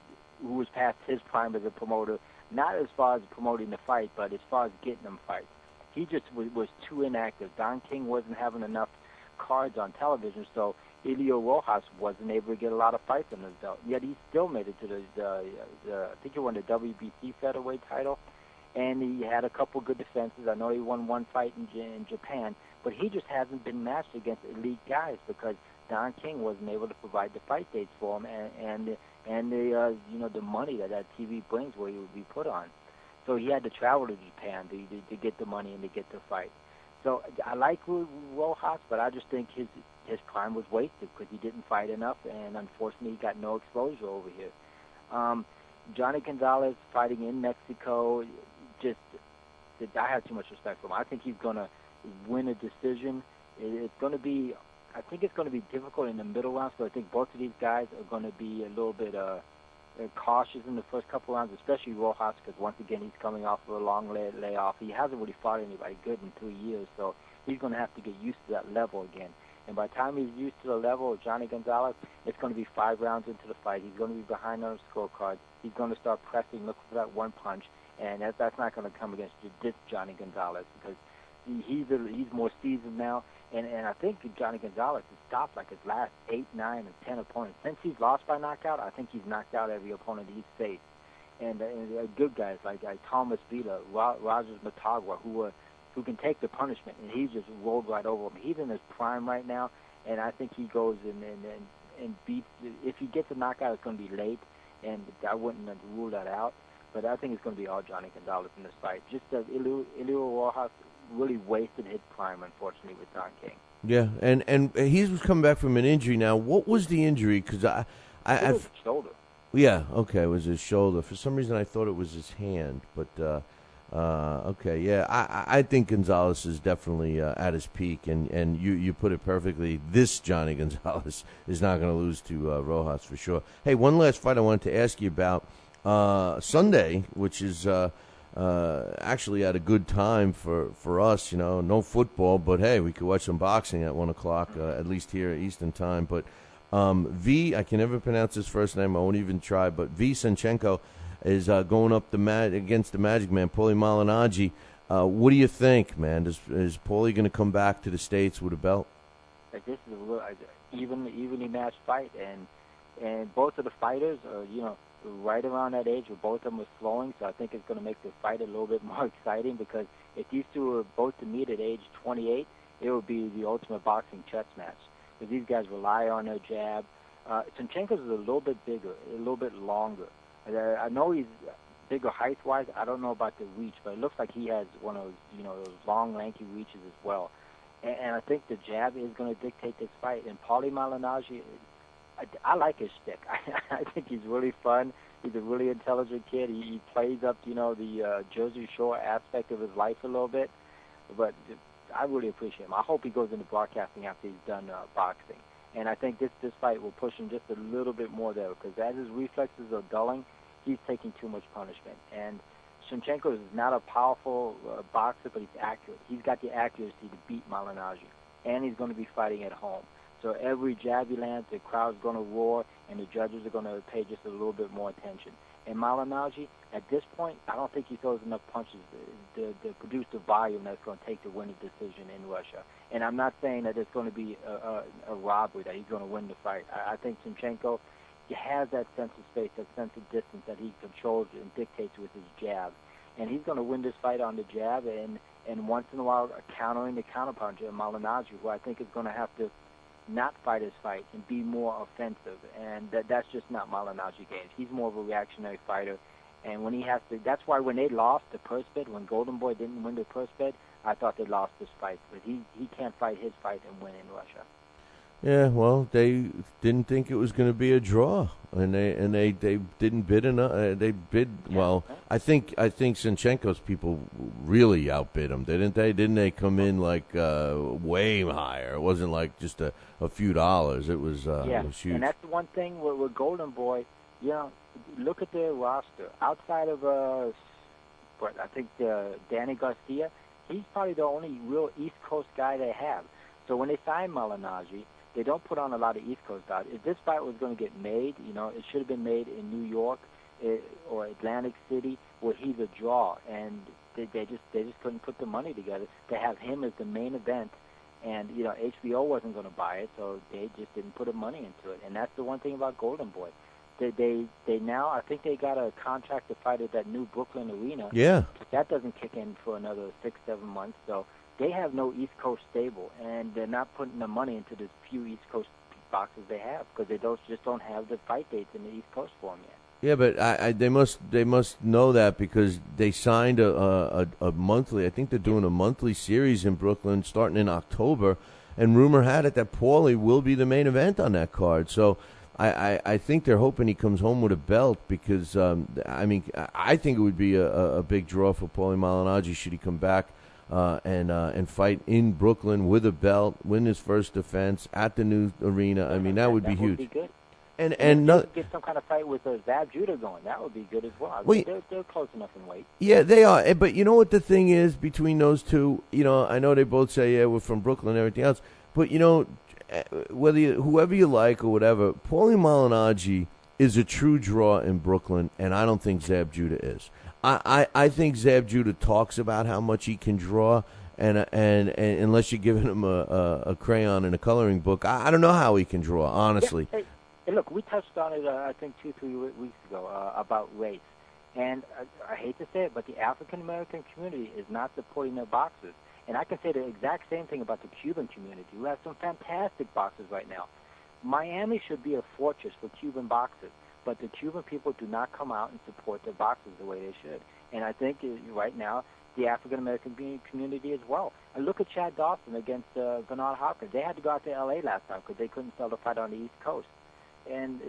was past his prime as a promoter. Not as far as promoting the fight, but as far as getting them fights. He just was too inactive. Don King wasn't having enough cards on television, so Elio Rojas wasn't able to get a lot of fights on his belt. Yet he still made it to the I think he won the WBC featherweight title, and he had a couple good defenses. I know he won one fight in Japan, but he just hasn't been matched against elite guys because Don King wasn't able to provide the fight dates for him and the money that TV brings where he would be put on. So he had to travel to Japan to get the money and to get the fight. So I like Rojas, but I just think his prime was wasted because he didn't fight enough, and unfortunately he got no exposure over here. Johnny Gonzalez fighting in Mexico, I have too much respect for him. I think he's going to win a decision. It's going to be, I think it's going to be difficult in the middle rounds, but I think both of these guys are going to be a little bit cautious in the first couple rounds, especially Rojas, because once again he's coming off of a long layoff. He hasn't really fought anybody good in 3 years, so he's going to have to get used to that level again. And by the time he's used to the level of Johnny Gonzalez, it's going to be 5 rounds into the fight. He's going to be behind on the scorecards. He's going to start pressing, looking for that one punch, and that's not going to come against this Johnny Gonzalez because he's more seasoned now. And I think Johnny Gonzalez has stopped like his last 8, 9, and 10 opponents. Since he's lost by knockout, I think he's knocked out every opponent he's faced. And good guys like Thomas Vila, Rogers Matagua, who can take the punishment, and he just rolled right over him. He's in his prime right now, and I think he goes and beats. If he gets a knockout, it's going to be late, and I wouldn't rule that out. But I think it's going to be all Johnny Gonzalez in this fight. Just Elio Rojas really wasted his prime, unfortunately, with Don King. Yeah, and he's coming back from an injury now. What was the injury? Because It was his shoulder. Yeah, okay, it was his shoulder. For some reason, I thought it was his hand, but okay, yeah, I think Gonzalez is definitely at his peak, and you put it perfectly. This Johnny Gonzalez is not going to lose to Rojas for sure. Hey, one last fight I wanted to ask you about Sunday, which is actually at a good time for us. You know, no football, but hey, we could watch some boxing at 1 o'clock, at least here Eastern time. But I can never pronounce his first name. I won't even try. But V. Senchenko is going up against the Magic Man, Paulie Malignaggi. What do you think, man? Is Paulie going to come back to the States with a belt? This is a real, evenly matched fight, and both of the fighters are, right around that age, where both of them are slowing. So I think it's going to make the fight a little bit more exciting, because if these two are both to meet at age 28, it would be the ultimate boxing chess match. Because these guys rely on their jab. Senchenko's is a little bit bigger, a little bit longer. I know he's bigger height-wise. I don't know about the reach, but it looks like he has one of those, those long, lanky reaches as well. And I think the jab is going to dictate this fight. And Paulie Malignaggi, I like his shtick. I think he's really fun. He's a really intelligent kid. He plays up, the Jersey Shore aspect of his life a little bit. But I really appreciate him. I hope he goes into broadcasting after he's done boxing. And I think this fight will push him just a little bit more there, because as his reflexes are dulling, he's taking too much punishment. And Senchenko is not a powerful boxer, but he's accurate. He's got the accuracy to beat Malignaggi, and he's going to be fighting at home. So every jab he lands, the crowd's going to roar, and the judges are going to pay just a little bit more attention. And Malignaggi, at this point, I don't think he throws enough punches to produce the volume that's going to take to win a decision in Russia. And I'm not saying that it's going to be a robbery, that he's going to win the fight. I think Senchenko, he has that sense of space, that sense of distance that he controls and dictates with his jab. And he's going to win this fight on the jab, and once in a while countering the counterpuncher of Malignaggi, who I think is going to have to not fight his fight and be more offensive. And that's just not Malignaggi games. He's more of a reactionary fighter. And when he has to, that's why when they lost the purse bid, when Golden Boy didn't win the purse bid, I thought they lost this fight. But he can't fight his fight and win in Russia. Yeah, well, they didn't think it was going to be a draw, and they didn't bid enough. They bid well. I think Senchenko's people really outbid him, didn't they? Didn't they come in like way higher? It wasn't like just a few dollars. It was it was huge. And that's the one thing with Golden Boy. Look at their roster. Outside of I think Danny Garcia, he's probably the only real East Coast guy they have. So when they signed Malignaggi, they don't put on a lot of East Coast guys. If this fight was going to get made, it should have been made in New York or Atlantic City, where he's a draw, and they just couldn't put the money together to have him as the main event. And HBO wasn't going to buy it, so they just didn't put the money into it. And that's the one thing about Golden Boy. They now, I think they got a contract to fight at that new Brooklyn arena. Yeah. That doesn't kick in for another 6-7 months, so they have no East Coast stable, and they're not putting the money into the few East Coast boxes they have, because they just don't have the fight dates in the East Coast for them yet. Yeah, but they must know that, because they signed a monthly. I think they're doing a monthly series in Brooklyn starting in October, and rumor had it that Paulie will be the main event on that card. So I think they're hoping he comes home with a belt, because I think it would be a big draw for Paulie Malignaggi should he come back and fight in Brooklyn with a belt, win his first defense at the new arena. I mean, that would be huge. Would be good. And get some kind of fight with Zab Judah going, that would be good as well. They're close enough in weight. Yeah, they are. But you know what the thing is between those two? I know they both say, we're from Brooklyn and everything else. But, whoever you like or whatever, Paulie Malignaggi is a true draw in Brooklyn, and I don't think Zab Judah is. I think Zab Judah talks about how much he can draw, and unless you're giving him a crayon and a coloring book, I don't know how he can draw, honestly. Yeah, hey, look, we touched on it, I think 2-3 weeks ago, about race. And I hate to say it, but the African-American community is not supporting their boxers. And I can say the exact same thing about the Cuban community, who has some fantastic boxers right now. Miami should be a fortress for Cuban boxers, but the Cuban people do not come out and support their boxers the way they should. And I think right now the African American community as well. And look at Chad Dawson against Bernard Hopkins. They had to go out to L.A. last time because they couldn't sell the fight on the East Coast, and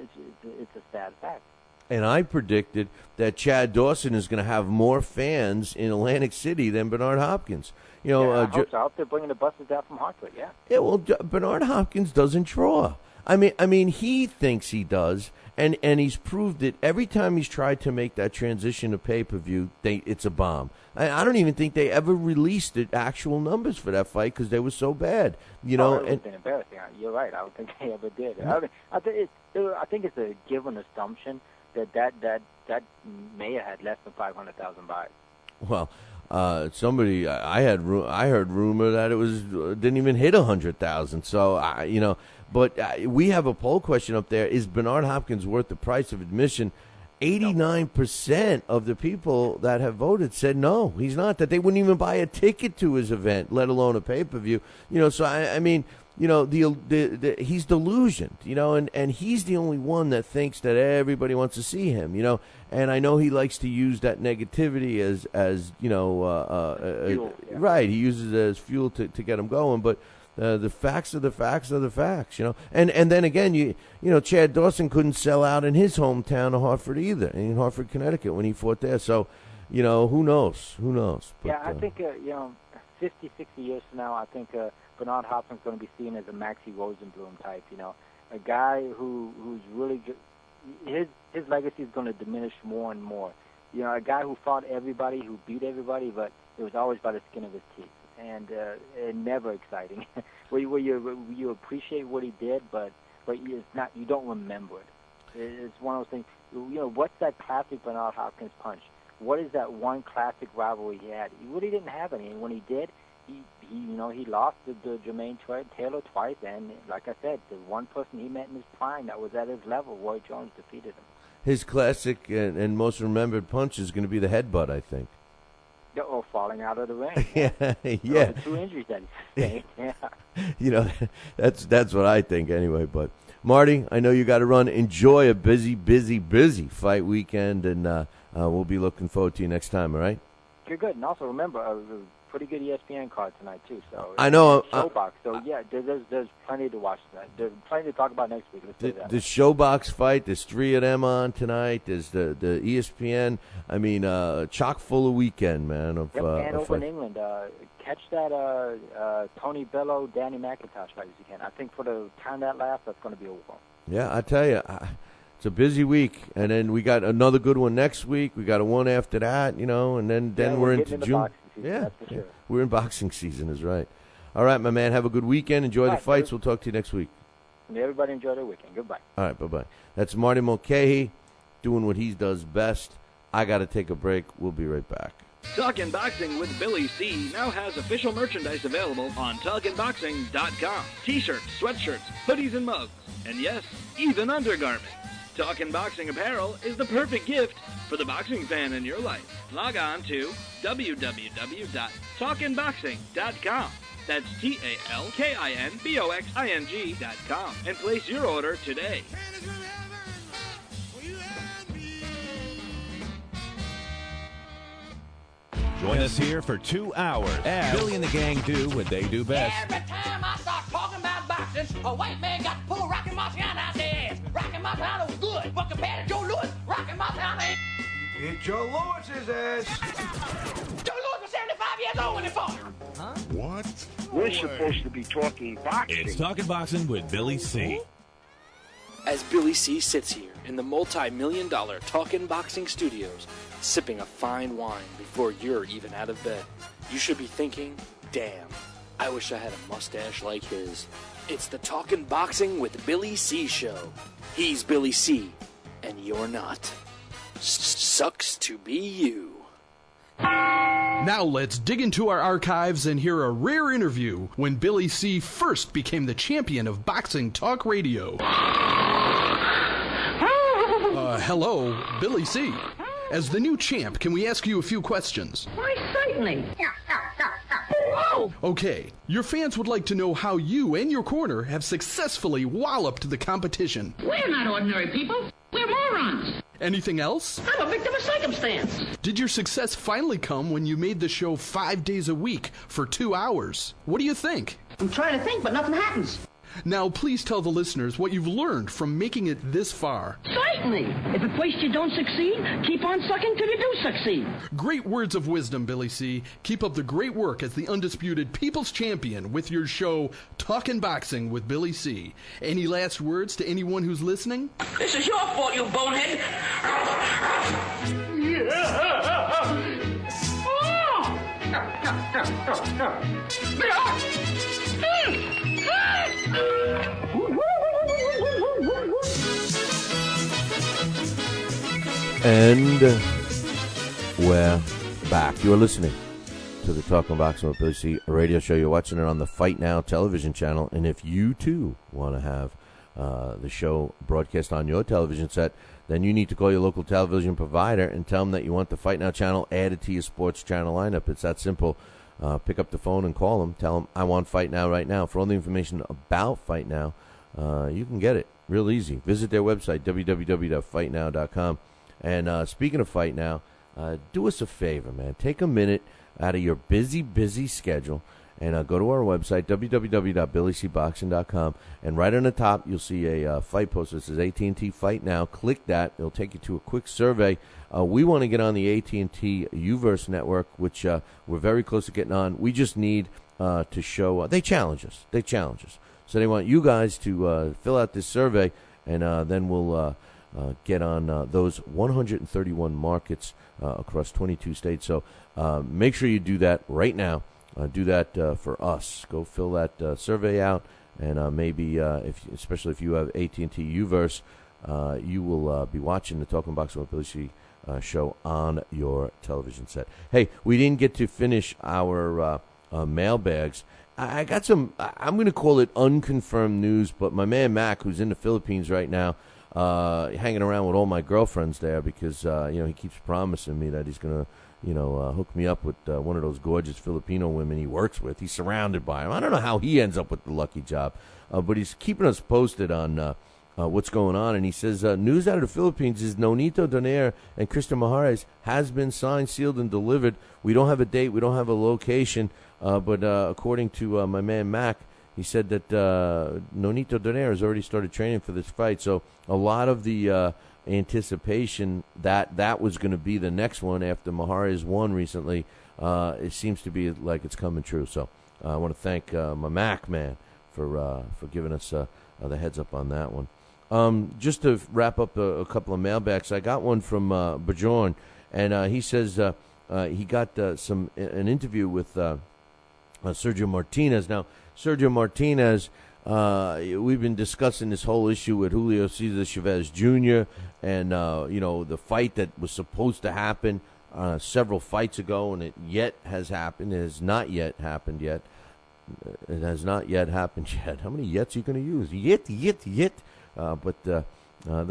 it's a sad fact. And I predicted that Chad Dawson is going to have more fans in Atlantic City than Bernard Hopkins. You know, I hope so. I hope they're bringing the buses down from Hartford. Yeah. Yeah. Well, Bernard Hopkins doesn't draw. I mean, he thinks he does, and he's proved it every time he's tried to make that transition to pay-per-view. It's a bomb. I don't even think they ever released the actual numbers for that fight because they were so bad. You know, it would have been embarrassing. You're right. I don't think they ever did. I think it's a given assumption that Mayer had less than 500,000 buys. Well, somebody I heard rumor that it was didn't even hit 100,000. So you know, but we have a poll question up there: is Bernard Hopkins worth the price of admission? 89% of the people that have voted said no, he's not. That they wouldn't even buy a ticket to his event, let alone a pay-per-view. You know, so I mean, you know, he's delusioned. You know, and he's the only one that thinks that everybody wants to see him. You know, and I know he likes to use that negativity as you know, fuel, yeah. Right. He uses it as fuel to get him going, but. The facts are the facts are the facts, you know. And then again, you know, Chad Dawson couldn't sell out in his hometown of Hartford either, in Hartford, Connecticut, when he fought there. So, you know, who knows? Who knows? But, yeah, I think, you know, 50, 60 years from now, I think Bernard Hopkins is going to be seen as a Maxie Rosenblum type, you know, a guy who's really good. His legacy is going to diminish more and more. You know, a guy who fought everybody, who beat everybody, but it was always by the skin of his teeth. And never exciting. where you appreciate what he did, but it's not. You don't remember it. It's one of those things. You know, what's that classic Bernard Hopkins punch? What is that one classic rivalry he had? He really didn't have any. And when he did, he lost to Jermaine Taylor twice. And like I said, the one person he met in his prime that was at his level, Roy Jones, defeated him. His classic and most remembered punch is going to be the headbutt, I think. Or falling out of the ring. Yeah. The two injuries that he sustained. Yeah. You know, that's what I think anyway. But Marty, I know you got to run. Enjoy a busy fight weekend, and we'll be looking forward to you next time. All right? You're good, and also remember a pretty good ESPN card tonight too. So I know Showbox. So yeah, there's plenty to watch tonight. There's plenty to talk about next week. Let's do that. The Showbox fight. There's 3 of them on tonight. There's the ESPN. I mean, chock full of weekend, man. And over in England, catch that Tony Bello, Danny McIntosh fight as you can. I think for the time that lasts, that's going to be over. Yeah, I tell you, it's a busy week, and then we got another good one next week. We got a one after that, you know, and then we're into June. That's for sure. We're in boxing season, is right. All right, my man. Have a good weekend. Enjoy the fights. We'll talk to you next week. Everybody enjoy their weekend. Goodbye. All right, bye-bye. That's Marty Mulcahey doing what he does best. I got to take a break. We'll be right back. Talkin' Boxing with Billy C. now has official merchandise available on TalkinBoxing.com. T-shirts, sweatshirts, hoodies, and mugs. And yes, even undergarments. Talkin' Boxing apparel is the perfect gift for the boxing fan in your life. Log on to www.talkinboxing.com. That's TalkinBoxing.com and place your order today. Join us here for 2 hours as Billy and the gang do what they do best. Every time I start talking about boxing, a white man got to pull Rocky Marciano out the ass. Rocky Marciano was good, but compared to Joe Louis, Rocky Marciano ain't. It's Joe Louis's ass. Joe Louis was 75 years old when he fought. Huh? What? We're supposed to be talking boxing. It's Talking Boxing with Billy C. As Billy C. sits here in the multi-million-dollar Talkin' Boxing Studios, sipping a fine wine before you're even out of bed, you should be thinking, damn, I wish I had a mustache like his. It's the Talkin' Boxing with Billy C. show. He's Billy C., and you're not. Sucks to be you. Now let's dig into our archives and hear a rare interview when Billy C. first became the champion of boxing talk radio. Hello, Billy C. As the new champ, can we ask you a few questions? Why, certainly. Okay, your fans would like to know how you and your corner have successfully walloped the competition. We're not ordinary people. We're morons. Anything else? I'm a victim of circumstance. Did your success finally come when you made the show 5 days a week for 2 hours? What do you think? I'm trying to think, but nothing happens. Now, please tell the listeners what you've learned from making it this far. Certainly. If at first you don't succeed, keep on sucking till you do succeed. Great words of wisdom, Billy C. Keep up the great work as the undisputed People's Champion with your show, Talkin' Boxing with Billy C. Any last words to anyone who's listening? This is your fault, you bonehead. And we're back. You're listening to the Talking Boxing with Billy C radio show. You're watching it on the Fight Now television channel. And if you, too, want to have the show broadcast on your television set, then you need to call your local television provider and tell them that you want the Fight Now channel added to your sports channel lineup. It's that simple. Pick up the phone and call them. Tell them, I want Fight Now right now. For all the information about Fight Now, you can get it real easy. Visit their website, www.fightnow.com. And speaking of Fight Now, do us a favor, man. Take a minute out of your busy schedule and go to our website, www.billycboxing.com, and right on the top, you'll see a fight poster that says AT&T Fight Now. Click that. It'll take you to a quick survey. We want to get on the AT&T Uverse network, which we're very close to getting on. We just need to show they challenge us. So they want you guys to fill out this survey, and then we'll get on those 131 markets across 22 states. So make sure you do that right now. Do that for us. Go fill that survey out, and maybe, especially if you have AT&T Uverse, you will be watching the Talking Boxing with Billy C show on your television set. Hey, we didn't get to finish our mailbags. I got some, I'm going to call it unconfirmed news, but my man Mac, who's in the Philippines right now, hanging around with all my girlfriends there because, he keeps promising me that he's going to, hook me up with one of those gorgeous Filipino women he works with. He's surrounded by them. I don't know how he ends up with the lucky job, but he's keeping us posted on what's going on. And he says, news out of the Philippines is Nonito Donaire and Krista Mares has been signed, sealed, and delivered. We don't have a date. We don't have a location. But according to my man Mac, he said that Nonito Donaire has already started training for this fight. So a lot of the anticipation that was going to be the next one after Mahares won recently, it seems to be like it's coming true. So I want to thank my Mac man for giving us the heads up on that one. Just to wrap up a couple of mailbacks, I got one from Bajorn, and he says he got an interview with Sergio Martinez. Now, Sergio Martinez, we've been discussing this whole issue with Julio Cesar Chavez Jr. and, the fight that was supposed to happen several fights ago, and it has not yet happened yet. It has not yet happened yet. How many yets are you going to use? Yet. But the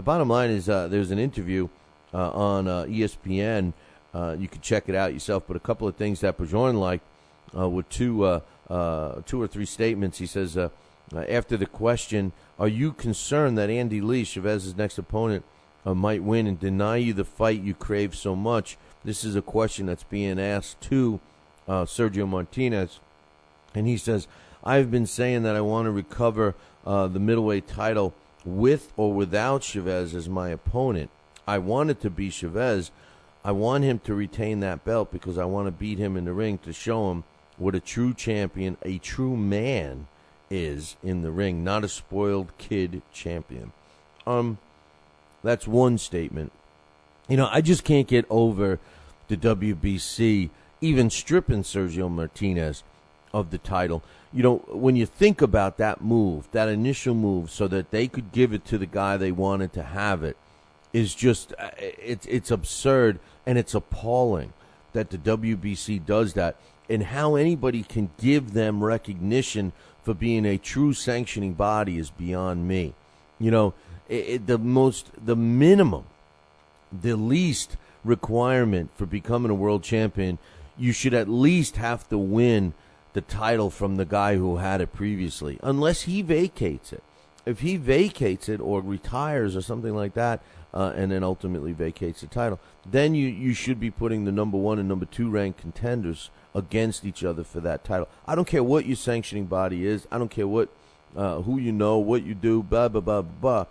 bottom line is there's an interview on ESPN. You can check it out yourself, but a couple of things that Bajorn liked with two or three statements. He says, after the question, are you concerned that Andy Lee, Chavez's next opponent, might win and deny you the fight you crave so much? This is a question that's being asked to Sergio Martinez. And he says, I've been saying that I want to recover the middleweight title with or without Chavez as my opponent. I want it to be Chavez. I want him to retain that belt because I want to beat him in the ring to show him what a true champion, a true man is in the ring, not a spoiled kid champion. That's one statement. I just can't get over the WBC even stripping Sergio Martinez of the title. When you think about that move, that initial move, so that they could give it to the guy they wanted to have it, is just, it's absurd, and it's appalling that the WBC does that, and how anybody can give them recognition for being a true sanctioning body is beyond me. The minimum, the least requirement for becoming a world champion, you should at least have to win the title from the guy who had it previously, unless he vacates it. If he vacates it or retires or something like that, and then ultimately vacates the title. Then you should be putting the number 1 and number 2 ranked contenders against each other for that title. I don't care what your sanctioning body is. I don't care what who you know, what you do, blah, blah, blah, blah.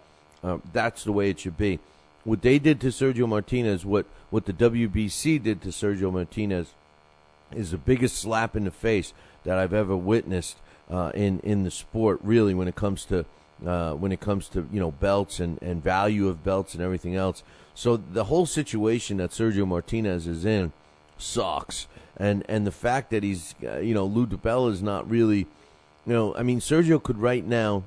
That's the way it should be. What they did to Sergio Martinez, what the WBC did to Sergio Martinez, is the biggest slap in the face that I've ever witnessed in the sport. Really, when it comes to belts and value of belts and everything else. So the whole situation that Sergio Martinez is in sucks, and the fact that he's Lou DiBella is not really, Sergio could right now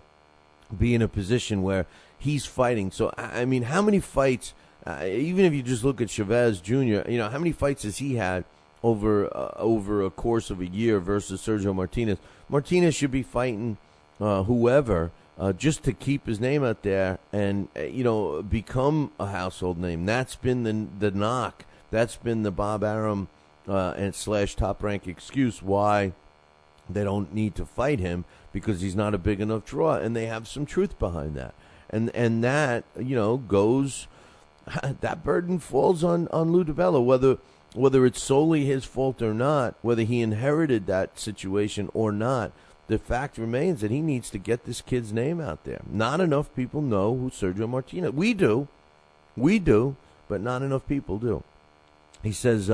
be in a position where he's fighting. So, I mean, how many fights, even if you just look at Chavez Jr., how many fights has he had over a course of a year versus Sergio Martinez? Martinez should be fighting whoever just to keep his name out there and, become a household name. That's been the knock. That's been the Bob Arum and / Top Rank excuse why they don't need to fight him, because he's not a big enough draw, and they have some truth behind that. And that, goes, that burden falls on Lou DiBella, whether it's solely his fault or not, whether he inherited that situation or not. The fact remains that he needs to get this kid's name out there. Not enough people know who Sergio Martinez. We do, but not enough people do. He says,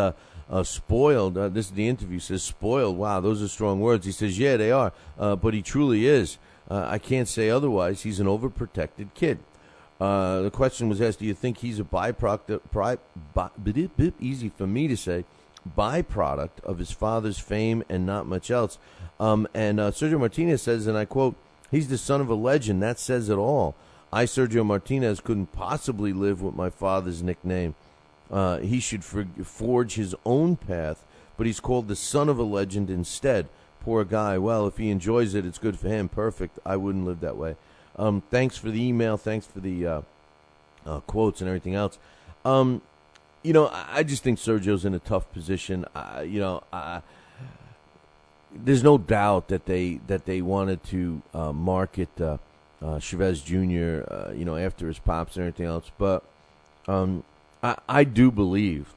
spoiled. This is the interview. Says spoiled. Wow, those are strong words. He says, yeah, they are, but he truly is. I can't say otherwise. He's an overprotected kid. The question was asked, do you think he's a byproduct, easy for me to say, byproduct of his father's fame and not much else? And Sergio Martinez says, and I quote, he's the son of a legend. That says it all. I, Sergio Martinez, couldn't possibly live with my father's nickname. He should forge his own path, but he's called the son of a legend instead. Poor guy. Well, if he enjoys it, it's good for him. Perfect. I wouldn't live that way. Thanks for the email. Thanks for the quotes and everything else. I just think Sergio's in a tough position. There's no doubt that they wanted to market Chavez Jr. After his pops and everything else, but I do believe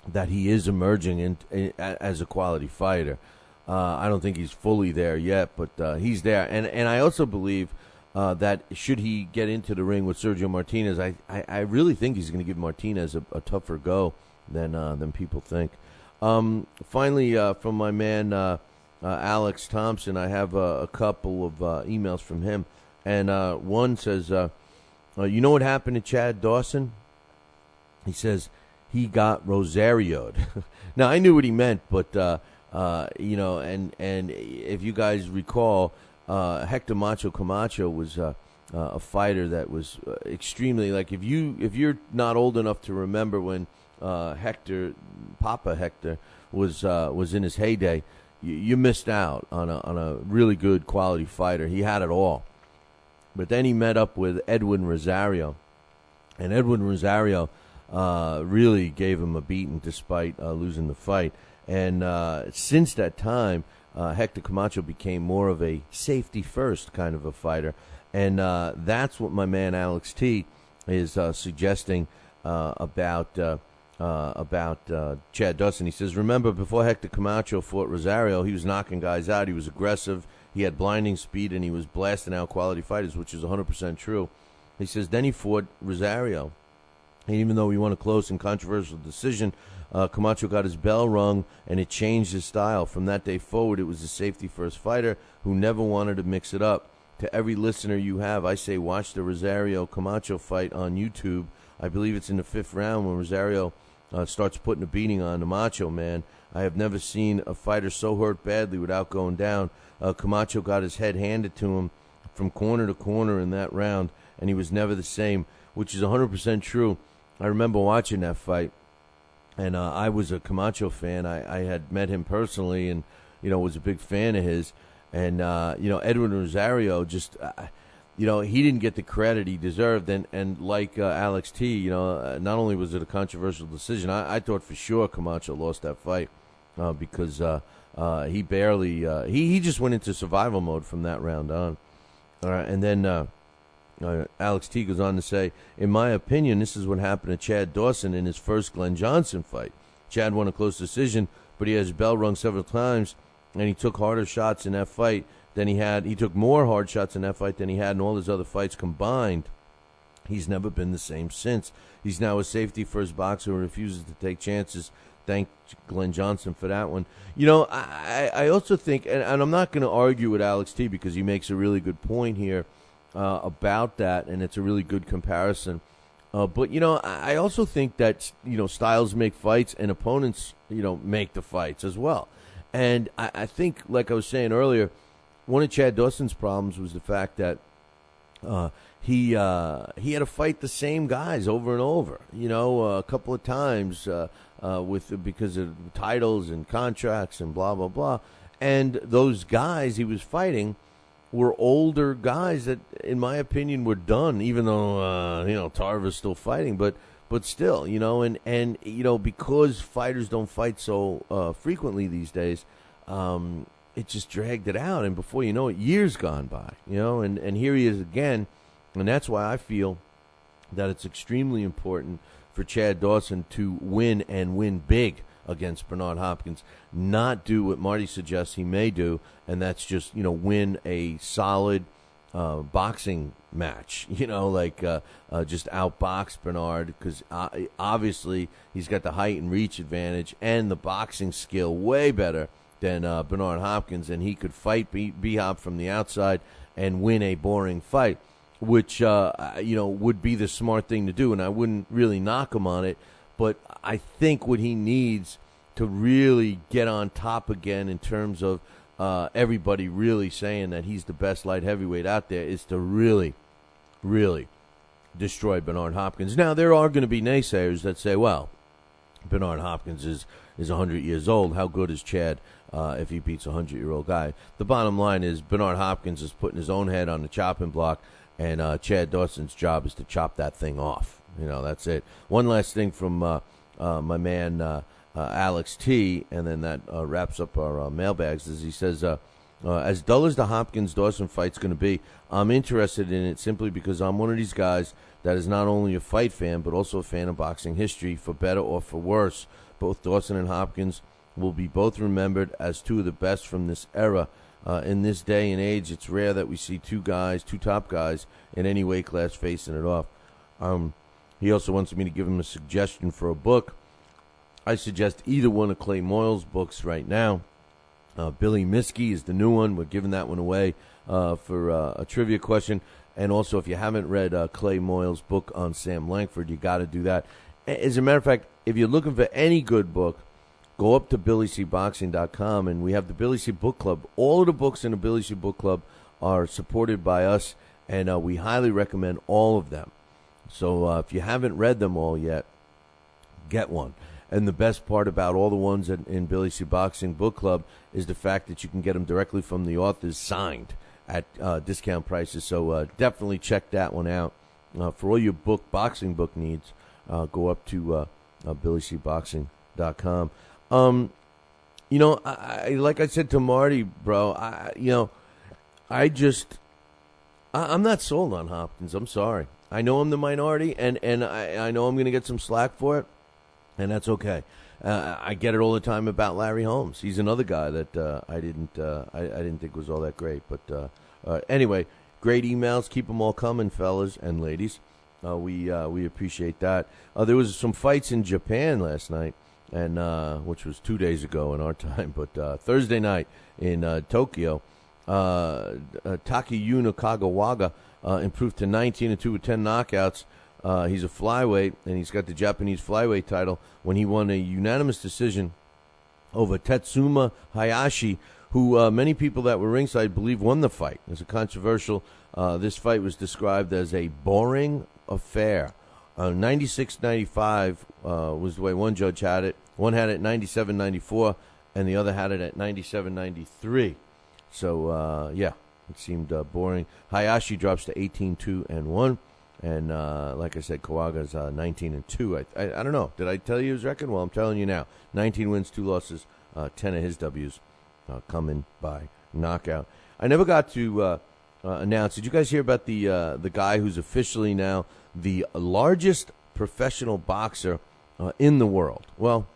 that he is emerging as a quality fighter. I don't think he's fully there yet, but he's there. And I also believe that should he get into the ring with Sergio Martinez, I really think he's going to give Martinez a tougher go than people think. Finally, from my man Alex Thompson, I have a couple of emails from him. And one says, you know what happened to Chad Dawson? He says he got Rosario'd. Now, I knew what he meant, but... and if you guys recall, Hector Macho Camacho was a fighter that was extremely, like, if you're not old enough to remember when Papa Hector was in his heyday, you missed out on a really good quality fighter. He had it all. But then he met up with Edwin Rosario, and Edwin Rosario really gave him a beating despite losing the fight. And since that time, Hector Camacho became more of a safety-first kind of a fighter. And that's what my man Alex T is suggesting about Chad Dawson. He says, remember, before Hector Camacho fought Rosario, he was knocking guys out. He was aggressive. He had blinding speed, and he was blasting out quality fighters, which is 100% true. He says, then he fought Rosario. And even though he won a close and controversial decision, Camacho got his bell rung, and it changed his style. From that day forward, it was a safety-first fighter who never wanted to mix it up. To every listener you have, I say watch the Rosario-Camacho fight on YouTube. I believe it's in the 5th round when Rosario starts putting a beating on the Macho Man. I have never seen a fighter so hurt badly without going down. Camacho got his head handed to him from corner to corner in that round, and he was never the same, which is 100% true. I remember watching that fight, and I was a Camacho fan. I had met him personally and, was a big fan of his. And, Edwin Rosario just, he didn't get the credit he deserved. And like Alex T, not only was it a controversial decision, I thought for sure Camacho lost that fight because he barely, he just went into survival mode from that round on. And then Alex T goes on to say, in my opinion, this is what happened to Chad Dawson in his first Glenn Johnson fight. Chad won a close decision, but he had his bell rung several times, and he took harder shots in that fight than he had. He took more hard shots in that fight than he had in all his other fights combined. He's never been the same since. He's now a safety-first boxer who refuses to take chances. Thank Glenn Johnson for that one. You know, I also think, and I'm not going to argue with Alex T because he makes a really good point here about that, and it's a really good comparison. But, you know, I also think that, you know, styles make fights and opponents, you know, make the fights as well. And I think, like I was saying earlier, one of Chad Dawson's problems was the fact that he had to fight the same guys over and over, you know, a couple of times because of titles and contracts and blah, blah, blah. And those guys he was fighting were older guys that, in my opinion, were done, even though, you know, Tarver's still fighting. But still, you know, and you know, because fighters don't fight so frequently these days, it just dragged it out. And before you know it, years gone by, you know, and here he is again. And that's why I feel that it's extremely important for Chad Dawson to win and win big against Bernard Hopkins, not do what Marty suggests he may do, and that's just, you know, win a solid boxing match, you know, like just outbox Bernard, because obviously he's got the height and reach advantage and the boxing skill way better than Bernard Hopkins, and he could fight B-Hop from the outside and win a boring fight, which, you know, would be the smart thing to do, and I wouldn't really knock him on it. But I think what he needs to really get on top again in terms of everybody really saying that he's the best light heavyweight out there is to really, really destroy Bernard Hopkins. Now, there are going to be naysayers that say, well, Bernard Hopkins is 100 years old. How good is Chad if he beats a 100-year-old guy? The bottom line is Bernard Hopkins is putting his own head on the chopping block, and Chad Dawson's job is to chop that thing off. You know, that's it. One last thing from my man Alex T, and then that wraps up our mailbags, is he says, as dull as the Hopkins-Dawson fight's going to be, I'm interested in it simply because I'm one of these guys that is not only a fight fan, but also a fan of boxing history, for better or for worse. Both Dawson and Hopkins will be both remembered as two of the best from this era. In this day and age, it's rare that we see two top guys in any weight class facing it off. He also wants me to give him a suggestion for a book. I suggest either one of Clay Moyle's books right now. Billy Miskey is the new one. We're giving that one away for a trivia question. And also, if you haven't read Clay Moyle's book on Sam Langford, you got to do that. As a matter of fact, if you're looking for any good book, go up to BillyCBoxing.com, and we have the Billy C Book Club. All of the books in the Billy C Book Club are supported by us, and we highly recommend all of them. So if you haven't read them all yet, get one. And the best part about all the ones in Billy C Boxing Book Club is the fact that you can get them directly from the authors signed at discount prices. So definitely check that one out. For all your boxing book needs, go up to BillyCBoxing.com. You know, like I said to Marty, bro, I'm not sold on Hopkins. I'm sorry. I know I'm the minority, and I know I'm going to get some slack for it, and that's okay. I get it all the time about Larry Holmes. He's another guy that I didn't think was all that great. But anyway, great emails. Keep them all coming, fellas and ladies. We appreciate that. There was some fights in Japan last night, and which was 2 days ago in our time. But Thursday night in Tokyo, Takayuki Kagawaga improved to 19-2 with 10 knockouts. He's a flyweight, and he's got the Japanese flyweight title when he won a unanimous decision over Tetsuma Hayashi, who many people that were ringside believe won the fight. It's a controversial. This fight was described as a boring affair. 96-95 was the way one judge had it. One had it 97-94, and the other had it at 97-93. So, yeah, it seemed boring. Hayashi drops to 18-2-1. And like I said, Kawaga's 19-2. I don't know. Did I tell you his record? Well, I'm telling you now. 19 wins, 2 losses, 10 of his W's coming by knockout. I never got to announced. Did you guys hear about the guy who's officially now the largest professional boxer in the world? Well,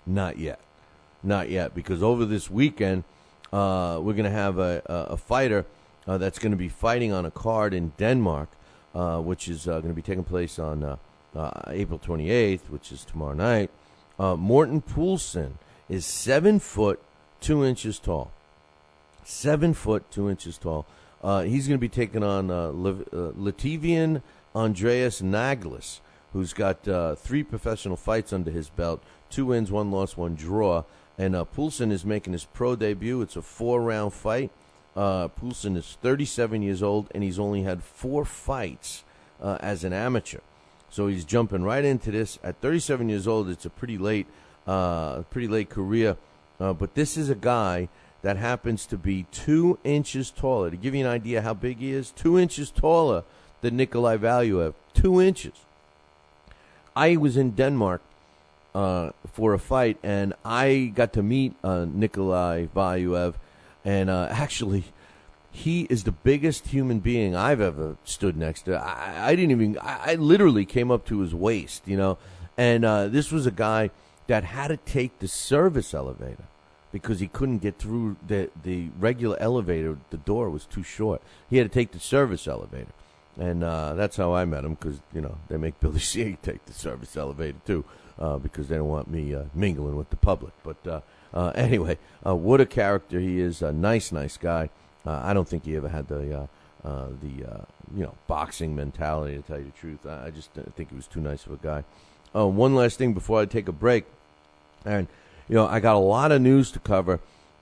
not yet. Not yet, because over this weekend, we're going to have a fighter that's going to be fighting on a card in Denmark, which is going to be taking place on April 28th, which is tomorrow night. Morten Poulsen is 7 foot 2 inches tall. 7 foot 2 inches tall. He's going to be taking on Latvian Andreas Naglis, who's got 3 professional fights under his belt, 2 wins, 1 loss, 1 draw. And Poulsen is making his pro debut. It's a 4-round fight. Poulsen is 37 years old, and he's only had 4 fights as an amateur. So he's jumping right into this. At 37 years old, it's a pretty late career. But this is a guy that happens to be 2 inches taller. To give you an idea how big he is, 2 inches taller than Nikolai Valuev. 2 inches. I was in Denmark for a fight, and I got to meet Nikolai Valuev, and actually, he is the biggest human being I've ever stood next to. I literally came up to his waist, and this was a guy that had to take the service elevator because he couldn't get through the regular elevator. The door was too short. He had to take the service elevator, and that's how I met him, because, they make Billy C. take the service elevator, too. Because they don't want me mingling with the public. But anyway, what a character he is. A nice guy. I don't think he ever had the boxing mentality, to tell you the truth. I just think he was too nice of a guy. One last thing before I take a break. And, I got a lot of news to cover.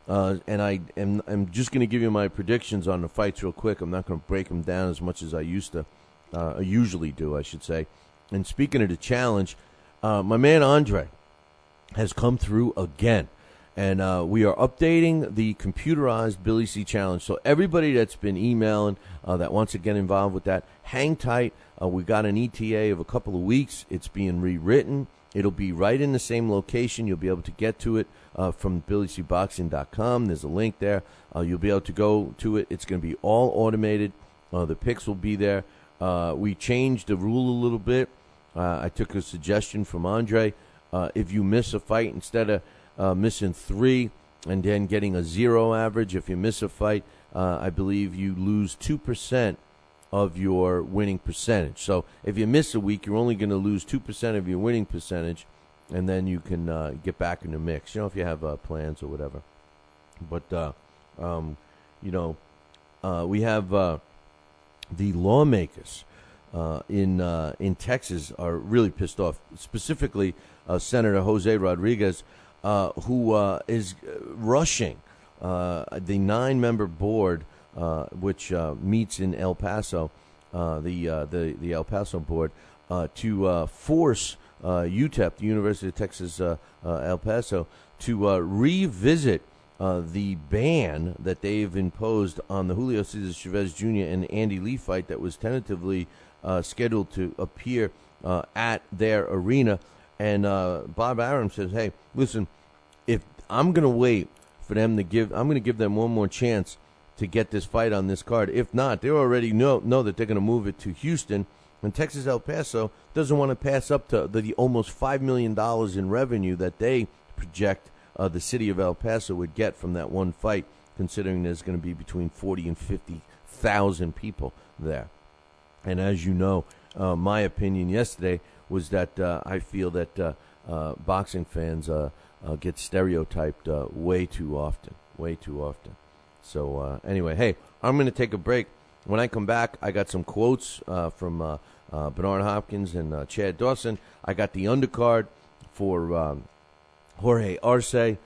And I'm just going to give you my predictions on the fights real quick. I'm not going to break them down as much as I usually do, I should say. And speaking of the challenge, my man Andre has come through again, and we are updating the computerized Billy C. Challenge. So everybody that's been emailing that wants to get involved with that, hang tight. We got an ETA of a couple of weeks. It's being rewritten. It'll be right in the same location. You'll be able to get to it from BillyCBoxing.com. There's a link there. You'll be able to go to it. It's going to be all automated. The picks will be there. We changed the rule a little bit. I took a suggestion from Andre. If you miss a fight, instead of missing 3 and then getting a 0 average, if you miss a fight, I believe you lose 2% of your winning percentage. So if you miss a week, you're only going to lose 2% of your winning percentage, and then you can get back in the mix, if you have plans or whatever. But, we have the lawmakers in Texas are really pissed off, specifically Senator Jose Rodriguez, who is rushing the 9-member board, which meets in El Paso, the El Paso board, to force UTEP, the University of Texas El Paso, to revisit the ban that they've imposed on the Julio Cesar Chavez Jr. and Andy Lee fight that was tentatively scheduled to appear at their arena. And Bob Arum says, hey, listen, if I'm going to wait for them to I'm going to give them one more chance to get this fight on this card. If not, they already know that they're going to move it to Houston. And Texas El Paso doesn't want to pass up to the almost $5 million in revenue that they project the city of El Paso would get from that one fight, considering there's going to be between 40 and 50,000 people there. And as you know, my opinion yesterday was that I feel that boxing fans get stereotyped way too often. So anyway, hey, I'm going to take a break. When I come back, I got some quotes from Bernard Hopkins and Chad Dawson. I got the undercard for Jorge Arce. I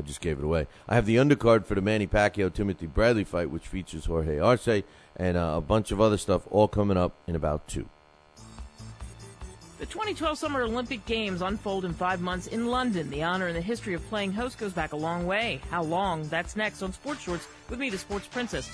just gave it away. I have the undercard for the Manny Pacquiao-Timothy Bradley fight, which features Jorge Arce, and a bunch of other stuff all coming up in about 2. The 2012 Summer Olympic Games unfold in 5 months in London. The honor and the history of playing host goes back a long way. How long? That's next on Sports Shorts with me, the Sports Princess.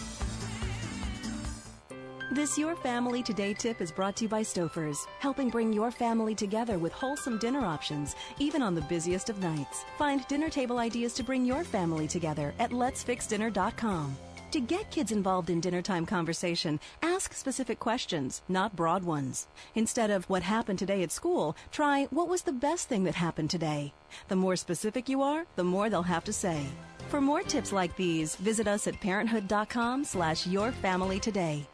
This Your Family Today tip is brought to you by Stouffer's, helping bring your family together with wholesome dinner options, even on the busiest of nights. Find dinner table ideas to bring your family together at letsfixdinner.com. To get kids involved in dinnertime conversation, ask specific questions, not broad ones. Instead of what happened today at school, try what was the best thing that happened today. The more specific you are, the more they'll have to say. For more tips like these, visit us at parenthood.com/yourfamilytoday.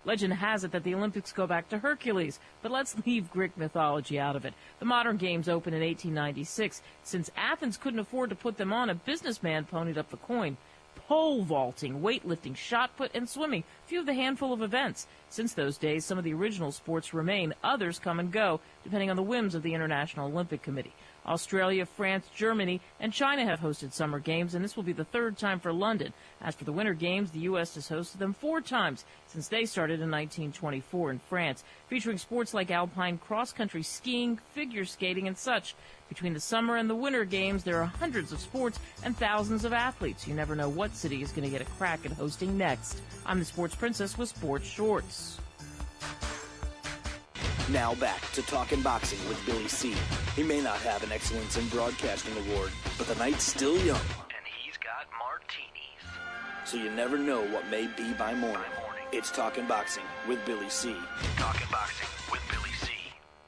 Legend has it that the Olympics go back to Hercules, but let's leave Greek mythology out of it. The modern games opened in 1896. Since Athens couldn't afford to put them on, a businessman ponied up the coin. Pole vaulting, weightlifting, shot put, and swimming, few of the handful of events. Since those days, some of the original sports remain. Others come and go, depending on the whims of the International Olympic Committee. Australia, France, Germany, and China have hosted summer games, and this will be the third time for London. As for the winter games, the U.S. has hosted them 4 times since they started in 1924 in France, featuring sports like alpine cross-country skiing, figure skating, and such. Between the summer and the winter games, there are hundreds of sports and thousands of athletes. You never know what city is going to get a crack at hosting next. I'm the Sports Princess with Sports Shorts. Now back to Talkin' Boxing with Billy C. He may not have an Excellence in Broadcasting award, but the night's still young. And he's got martinis. So you never know what may be by morning. It's Talkin' Boxing with Billy C. Talking boxing with Billy C.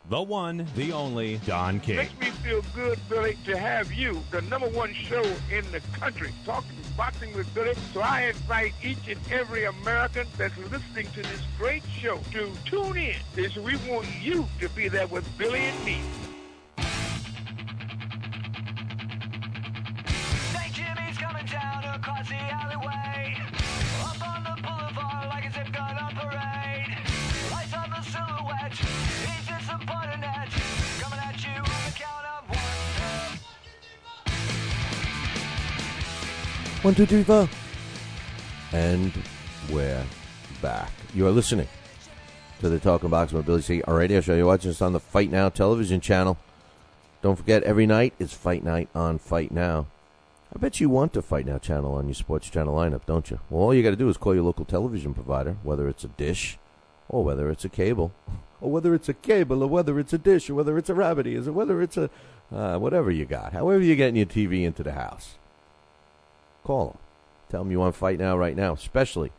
The one, the only, Don King. Makes me feel good, Billy, to have you, the #1 show in the country, Talking Boxing with Billy. So I invite each and every American that's listening to this great show to tune in, because we want you to be there with Billy and me. St. Jimmy's coming down across the alleyway, up on the boulevard like a zip gun on parade. Lights on the silhouette, he's just a buttonette, coming at you on the count of 1, 1, 2, 3, 4. And we're back. You are listening to the Talking Boxing with Billy C. Our radio show. You're watching us on the Fight Now television channel. Don't forget, every night is Fight Night on Fight Now. I bet you want the Fight Now channel on your sports channel lineup, don't you? Well, all you got to do is call your local television provider, whether it's a dish or whether it's a cable, or whether it's a cable, or whether it's a dish, or whether it's a rabbity, or whether it's a whatever you got. However you're getting your TV into the house. Call them. Tell them you want to Fight Now right now. Especially,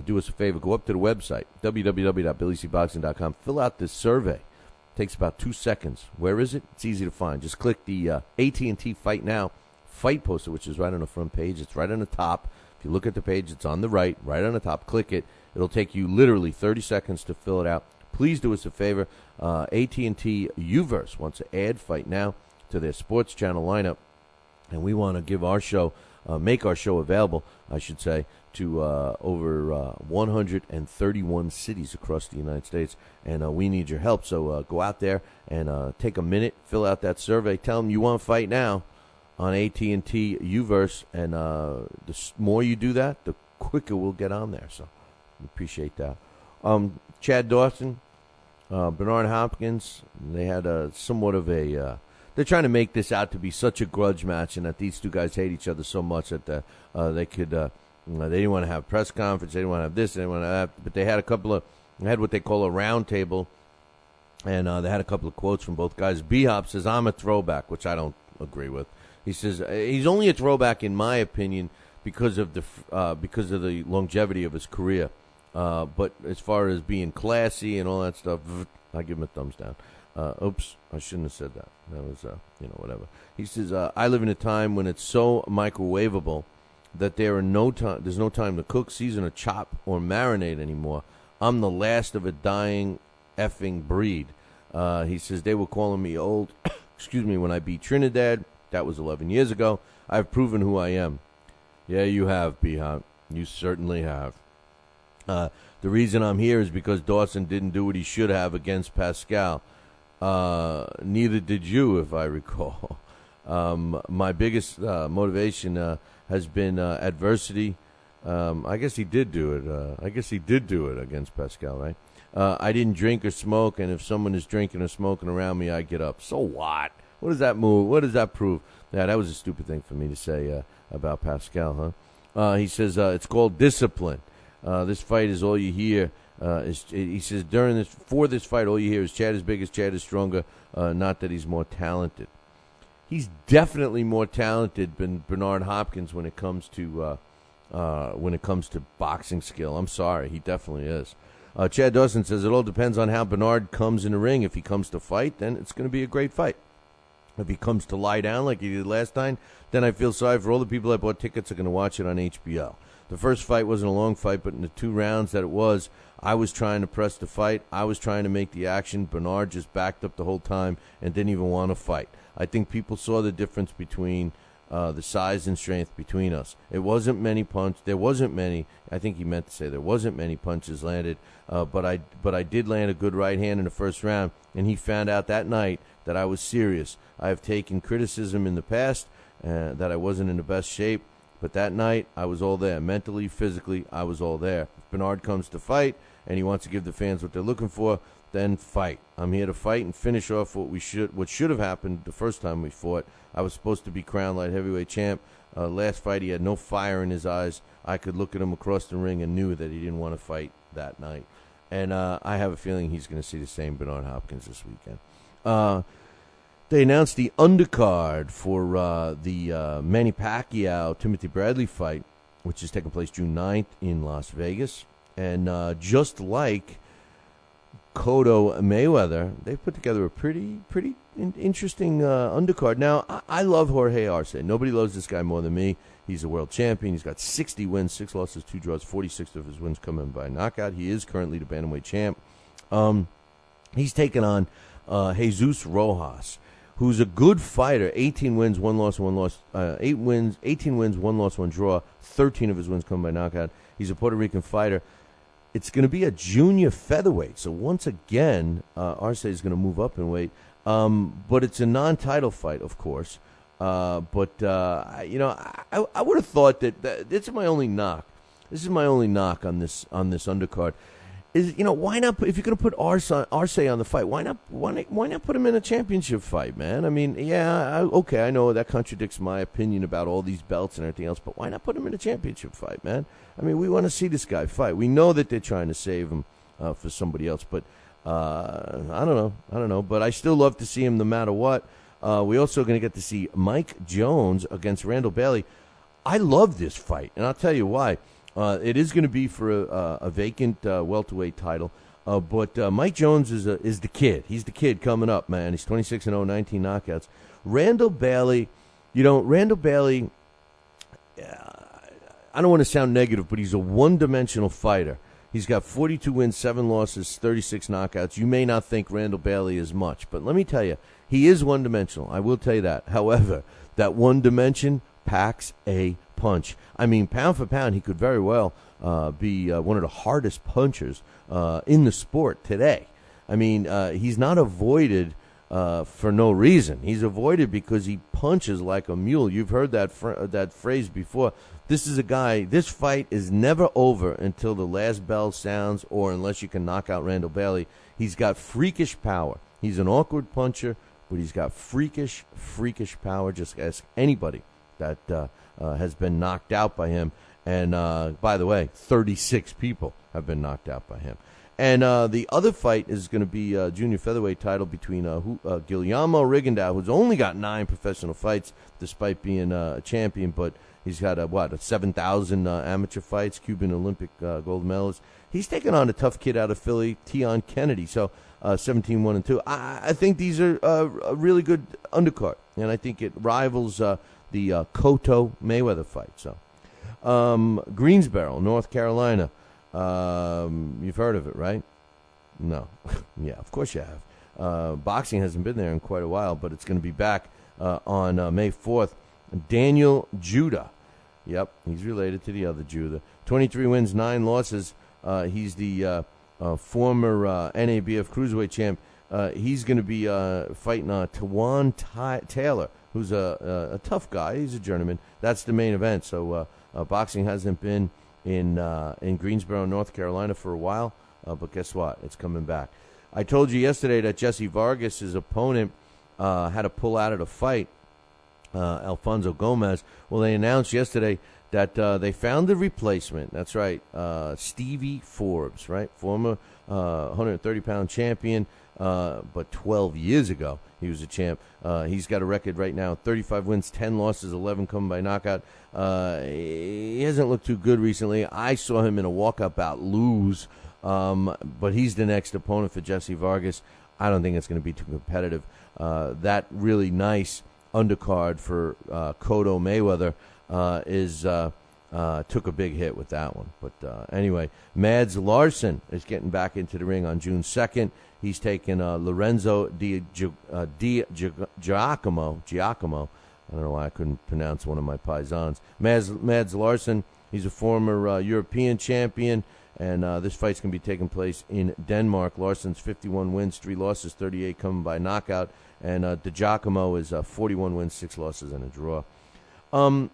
do us a favor. Go up to the website, www.billycboxing.com. Fill out this survey. It takes about 2 seconds. Where is it? It's easy to find. Just click the AT&T Fight Now fight poster, which is right on the front page. It's right on the top. If you look at the page, it's on the right on the top. Click it. It'll take you literally 30 seconds to fill it out. Please do us a favor. AT&T Uverse wants to add Fight Now to their sports channel lineup, and we want to give our show make our show available, I should say, to over 131 cities across the United States, and we need your help. So go out there and take a minute, fill out that survey, tell them you want to Fight Now on AT&T Uverse, and the more you do that, the quicker we'll get on there. So we appreciate that. Chad Dawson, Bernard Hopkins, they had somewhat of a... they're trying to make this out to be such a grudge match, and that these two guys hate each other so much that they could. They didn't want to have a press conference. They didn't want to have this. They didn't want to have that. But they had They had what they call a round table, and they had a couple of quotes from both guys. B-Hop says, "I'm a throwback," which I don't agree with. He says he's only a throwback in my opinion because of the longevity of his career. But as far as being classy and all that stuff, I give him a thumbs down. Oops, I shouldn't have said that. That was, whatever. He says, I live in a time when it's so microwavable that there's no time to cook, season, or chop, or marinate anymore. I'm the last of a dying effing breed. He says, they were calling me old, when I beat Trinidad. That was 11 years ago. I've proven who I am. Yeah, you have, B-Hop. You certainly have. The reason I'm here is because Dawson didn't do what he should have against Pascal. Neither did you, if I recall. My biggest motivation has been adversity. I guess he did do it. Against Pascal, right? I didn't drink or smoke, and if someone is drinking or smoking around me, I get up. So what? What does that move? What does that prove? Yeah, that was a stupid thing for me to say about Pascal, huh? He says it's called discipline. This fight is all you hear. He says for this fight, all you hear is Chad is bigger, Chad is stronger. Not that he's more talented. He's definitely more talented than Bernard Hopkins when it comes to when it comes to boxing skill. I'm sorry, he definitely is. Chad Dawson says it all depends on how Bernard comes in the ring. If he comes to fight, then it's going to be a great fight. If he comes to lie down like he did last time, then I feel sorry for all the people that bought tickets are going to watch it on HBO. The first fight wasn't a long fight, but in the 2 rounds that it was, I was trying to press the fight. I was trying to make the action. Bernard just backed up the whole time and didn't even want to fight. I think people saw the difference between the size and strength between us. It wasn't many punches. There wasn't many. I think he meant to say there wasn't many punches landed. But I did land a good right hand in the first round, and he found out that night that I was serious. I have taken criticism in the past that I wasn't in the best shape, but that night I was all there. Mentally, physically, I was all there. If Bernard comes to fight and he wants to give the fans what they're looking for, then fight. I'm here to fight and finish off what should have happened the first time we fought. I was supposed to be crowned light heavyweight champ. Last fight, he had no fire in his eyes. I could look at him across the ring and knew that he didn't want to fight that night. And I have a feeling he's going to see the same Bernard Hopkins this weekend. They announced the undercard for the Manny Pacquiao-Timothy Bradley fight, which is taking place June 9th in Las Vegas. And just like Cotto Mayweather, they put together a pretty interesting undercard. Now, I love Jorge Arce. Nobody loves this guy more than me. He's a world champion. He's got 60 wins, 6 losses, 2 draws, 46 of his wins coming by knockout. He is currently the bantamweight champ. He's taken on Jesus Rojas, who's a good fighter. 18 wins, 1 loss, 1 loss. 18 wins, 1 loss, 1 draw. 13 of his wins come by knockout. He's a Puerto Rican fighter. It's going to be a junior featherweight. So once again, Arce is going to move up in weight. But it's a non-title fight, of course. I would have thought that this is my only knock. This is my only knock on this undercard. Is, why not? If you're going to put Arce on the fight, why not put him in a championship fight, man? I mean, okay, I know that contradicts my opinion about all these belts and everything else, but why not put him in a championship fight, man? I mean, we want to see this guy fight. We know that they're trying to save him for somebody else, but I don't know. But I still love to see him no matter what. We're also going to get to see Mike Jones against Randall Bailey. I love this fight, and I'll tell you why. It is going to be for a vacant welterweight title, but Mike Jones is the kid. He's the kid coming up, man. He's 26-0, 19 knockouts. Randall Bailey, I don't want to sound negative, but he's a one-dimensional fighter. He's got 42 wins, 7 losses, 36 knockouts. You may not think Randall Bailey is much, but let me tell you, he is one-dimensional. I will tell you that. However, that one dimension packs a punch. I mean, pound for pound, he could very well be one of the hardest punchers in the sport today. I mean, he's not avoided for no reason. He's avoided because he punches like a mule. You've heard that phrase before. This is a guy, this fight is never over until the last bell sounds or unless you can knock out Randall Bailey. He's got freakish power. He's an awkward puncher, but he's got freakish power. Just ask anybody that has been knocked out by him. And, by the way, 36 people have been knocked out by him. And the other fight is going to be a junior featherweight title between Guillermo Rigondeaux, who's only got 9 professional fights despite being a champion, but he's got, 7,000 amateur fights, Cuban Olympic gold medalist. He's taking on a tough kid out of Philly, Tion Kennedy, so 17-1-2. I think these are a really good undercard, and I think it rivals the Cotto-Mayweather fight. So, Greensboro, North Carolina. You've heard of it, right? No. Yeah, of course you have. Boxing hasn't been there in quite a while, but it's going to be back on May 4th. Daniel Judah. Yep, he's related to the other Judah. 23 wins, 9 losses. He's the former NABF Cruiserweight champ. He's going to be fighting Tawan Taylor, who's a tough guy. He's a journeyman. That's the main event. So boxing hasn't been in Greensboro, North Carolina for a while, but guess what? It's coming back. I told you yesterday that Jesse Vargas, his opponent, had to pull out of the fight, Alfonso Gomez. Well, they announced yesterday that they found the replacement. That's right, Stevie Forbes, right? Former 130-pound champion, but 12 years ago he was a champ. He's got a record right now, 35 wins, 10 losses, 11 coming by knockout. He hasn't looked too good recently. I saw him in a walkout bout lose, but he's the next opponent for Jesse Vargas. I don't think it's going to be too competitive. That really nice undercard for Cotto Mayweather took a big hit with that one. But anyway, Mads Larson is getting back into the ring on June 2nd. He's taking Lorenzo Giacomo. I don't know why I couldn't pronounce one of my paisans. Mads Larson, he's a former European champion, and this fight's going to be taking place in Denmark. Larson's 51 wins, 3 losses, 38 coming by knockout, and DiGiacomo is 41 wins, 6 losses, and a draw. One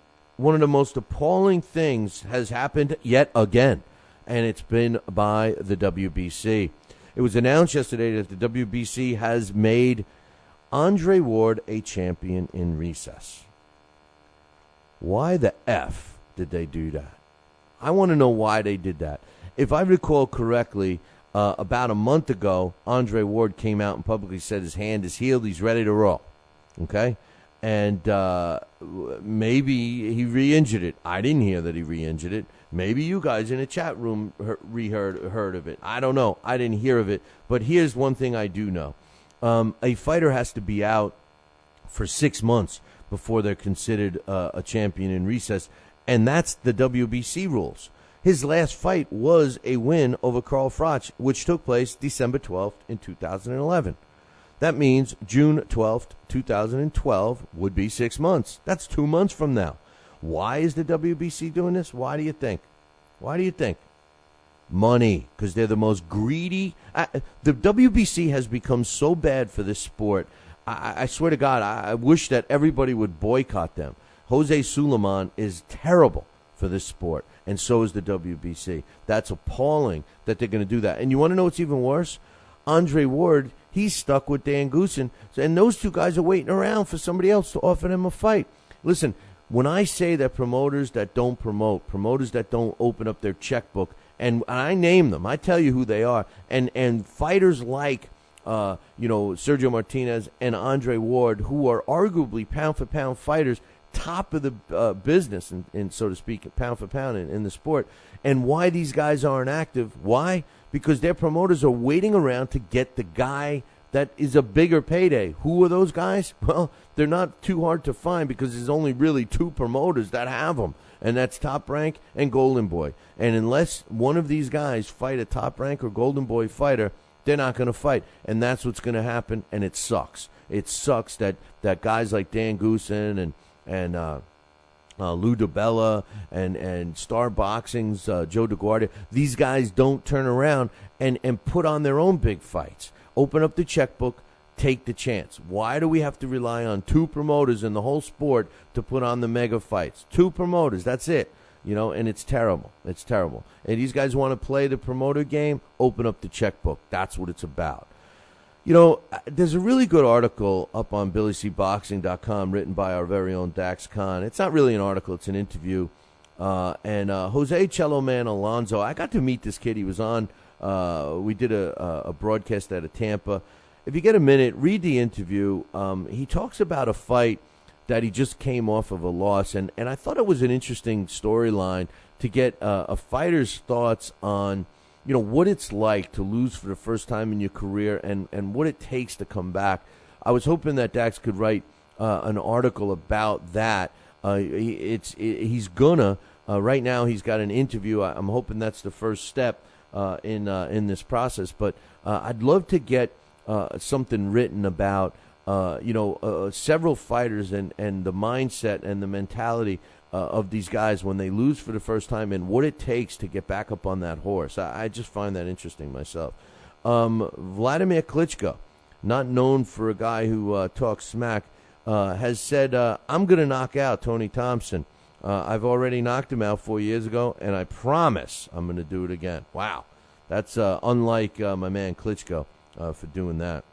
of the most appalling things has happened yet again, and it's been by the WBC. It was announced yesterday that the WBC has made Andre Ward a champion in recess. Why the F did they do that? I want to know why they did that. If I recall correctly, about a month ago, Andre Ward came out and publicly said his hand is healed, he's ready to roll. Okay? And maybe he re-injured it. I didn't hear that he re-injured it. Maybe you guys in the chat room heard of it. I don't know. I didn't hear of it. But here's one thing I do know. A fighter has to be out for 6 months before they're considered a champion in recess, and that's the WBC rules. His last fight was a win over Carl Froch, which took place December 12th in 2011. That means June 12th, 2012 would be 6 months. That's 2 months from now. Why is the WBC doing this? Why do you think? Why do you think? Money, because they're the most greedy. The WBC has become so bad for this sport. I swear to God, I wish that everybody would boycott them. Jose Suleiman is terrible for this sport, and so is the WBC. That's appalling that they're going to do that. And you want to know what's even worse? Andre Ward, he's stuck with Dan Goossen, and those two guys are waiting around for somebody else to offer them a fight. Listen, when I say that promoters that don't promote, promoters that don't open up their checkbook, and I name them, I tell you who they are, and fighters like Sergio Martinez and Andre Ward, who are arguably pound-for-pound fighters, top of the business, and so to speak, pound for pound in the sport, and why these guys aren't active. Why? Because their promoters are waiting around to get the guy that is a bigger payday. Who are those guys? Well, they're not too hard to find because there's only really 2 promoters that have them, and that's Top Rank and Golden Boy. And unless one of these guys fight a Top Rank or Golden Boy fighter, they're not going to fight, and that's what's going to happen, and it sucks. It sucks that guys like Dan Goossen and Lou DiBella and Star Boxing's Joe DeGuardia, these guys don't turn around and put on their own big fights. Open up the checkbook, take the chance. Why do we have to rely on 2 promoters in the whole sport to put on the mega fights? 2 promoters, that's it. And it's terrible. It's terrible. And these guys want to play the promoter game, open up the checkbook. That's what it's about. There's a really good article up on BillyCBoxing.com written by our very own Dax Khan. It's not really an article, it's an interview. And Jose Cello Man Alonso, I got to meet this kid. He was on, we did a broadcast out of Tampa. If you get a minute, read the interview. He talks about a fight that he just came off of a loss, and I thought it was an interesting storyline to get a fighter's thoughts on what it's like to lose for the first time in your career and what it takes to come back. I was hoping that Dax could write an article about that. He's gonna right now. He's got an interview. I'm hoping that's the first step in this process. But I'd love to get something written about several fighters and the mindset and the mentality of these guys when they lose for the first time and what it takes to get back up on that horse. I just find that interesting myself. Vladimir Klitschko, not known for a guy who talks smack, has said, I'm going to knock out Tony Thompson. I've already knocked him out 4 years ago, and I promise I'm going to do it again. Wow. That's unlike my man Klitschko for doing that.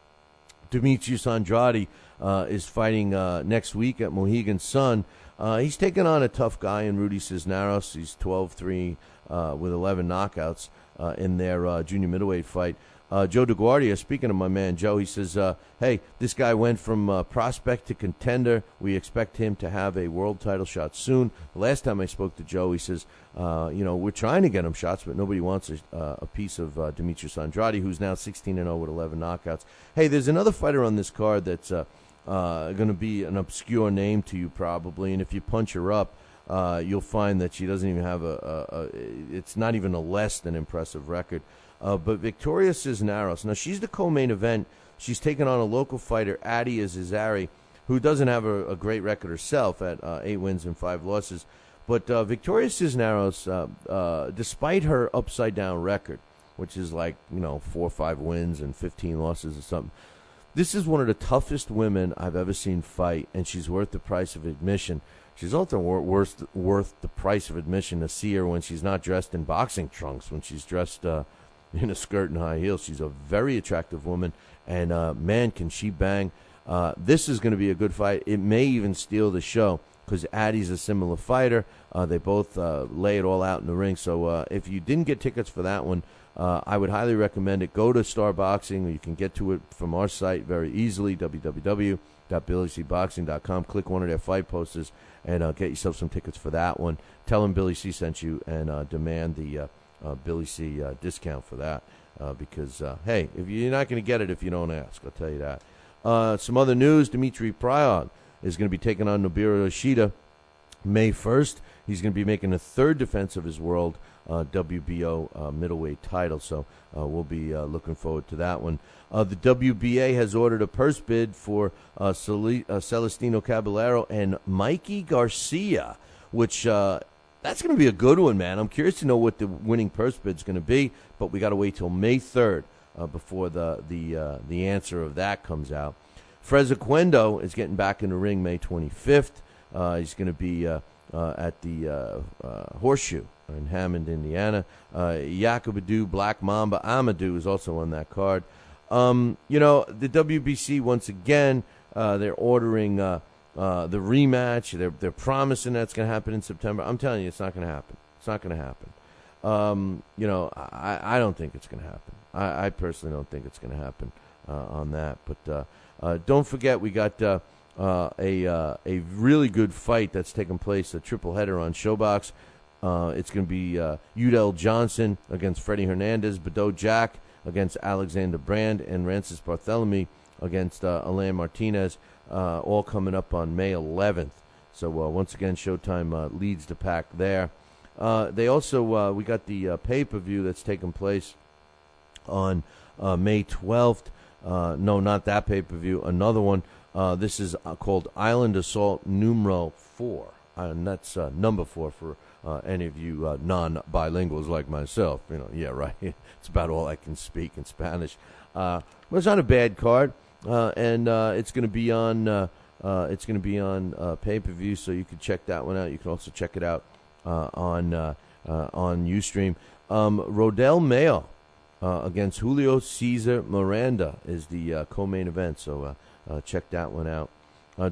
Demetrius Andrade is fighting next week at Mohegan Sun. He's taking on a tough guy in Rudy Cisneros. He's 12-3 with 11 knockouts in their junior middleweight fight. Joe DeGuardia, speaking of my man Joe, he says, hey, this guy went from prospect to contender. We expect him to have a world title shot soon. The last time I spoke to Joe, he says, we're trying to get him shots, but nobody wants a piece of Demetrius Andrade, who's now 16-0 with 11 knockouts. Hey, there's another fighter on this card that's going to be an obscure name to you probably, and if you punch her up, you'll find that she doesn't even have it's not even a less than impressive record. But Victoria Cisneros, now she's the co-main event. She's taking on a local fighter, Adi Azizari, who doesn't have a great record herself at 8 wins and 5 losses. But Victoria Cisneros, despite her upside-down record, which is like 4 or 5 wins and 15 losses or something, this is one of the toughest women I've ever seen fight, and she's worth the price of admission. She's also worth the price of admission to see her when she's not dressed in boxing trunks, when she's dressed in a skirt and high heels. She's a very attractive woman, and man, can she bang. This is going to be a good fight. It may even steal the show because Addie's a similar fighter. They both lay it all out in the ring. So if you didn't get tickets for that one, I would highly recommend it. Go to Star Boxing. You can get to it from our site very easily, www.billycboxing.com. Click one of their fight posters and get yourself some tickets for that one. Tell them Billy C sent you and demand the Billy C discount for that because, hey, if you're not going to get it if you don't ask, I'll tell you that. Some other news, Dimitri Prayag is going to be taking on Nobuhiro Yoshida May 1st. He's going to be making a third defense of his world WBO middleweight title, so we'll be looking forward to that one. The WBA has ordered a purse bid for Celestino Caballero and Mikey Garcia, which that's going to be a good one, man. I'm curious to know what the winning purse bid is going to be, but we got to wait till May 3rd before the answer of that comes out. Frezequendo is getting back in the ring May 25th. He's going to be at the Horseshoe in Hammond, Indiana. Yakubadu Black Mamba Amadou is also on that card. The WBC, once again, they're ordering the rematch. They're promising that's going to happen in September. I'm telling you, it's not going to happen. It's not going to happen. I don't think it's going to happen. I personally don't think it's going to happen on that. But don't forget, we got a really good fight that's taking place, a triple header on Showbox. It's going to be Udell Johnson against Freddie Hernandez, Bado Jack against Alexander Brand, and Rancis Barthélemy against Alain Martinez, all coming up on May 11th. So once again, Showtime leads the pack there. They also we got the pay-per-view that's taking place on May 12th. No, not that pay-per-view. Another one. This is called Island Assault Numero 4. And that's number 4 for any of you non-bilinguals like myself. Yeah, right. It's about all I can speak in Spanish. But it's not a bad card, and it's going to be on pay-per-view, so you can check that one out. You can also check it out on Ustream. Rodel Mayo against Julio Cesar Miranda is the co-main event, so check that one out.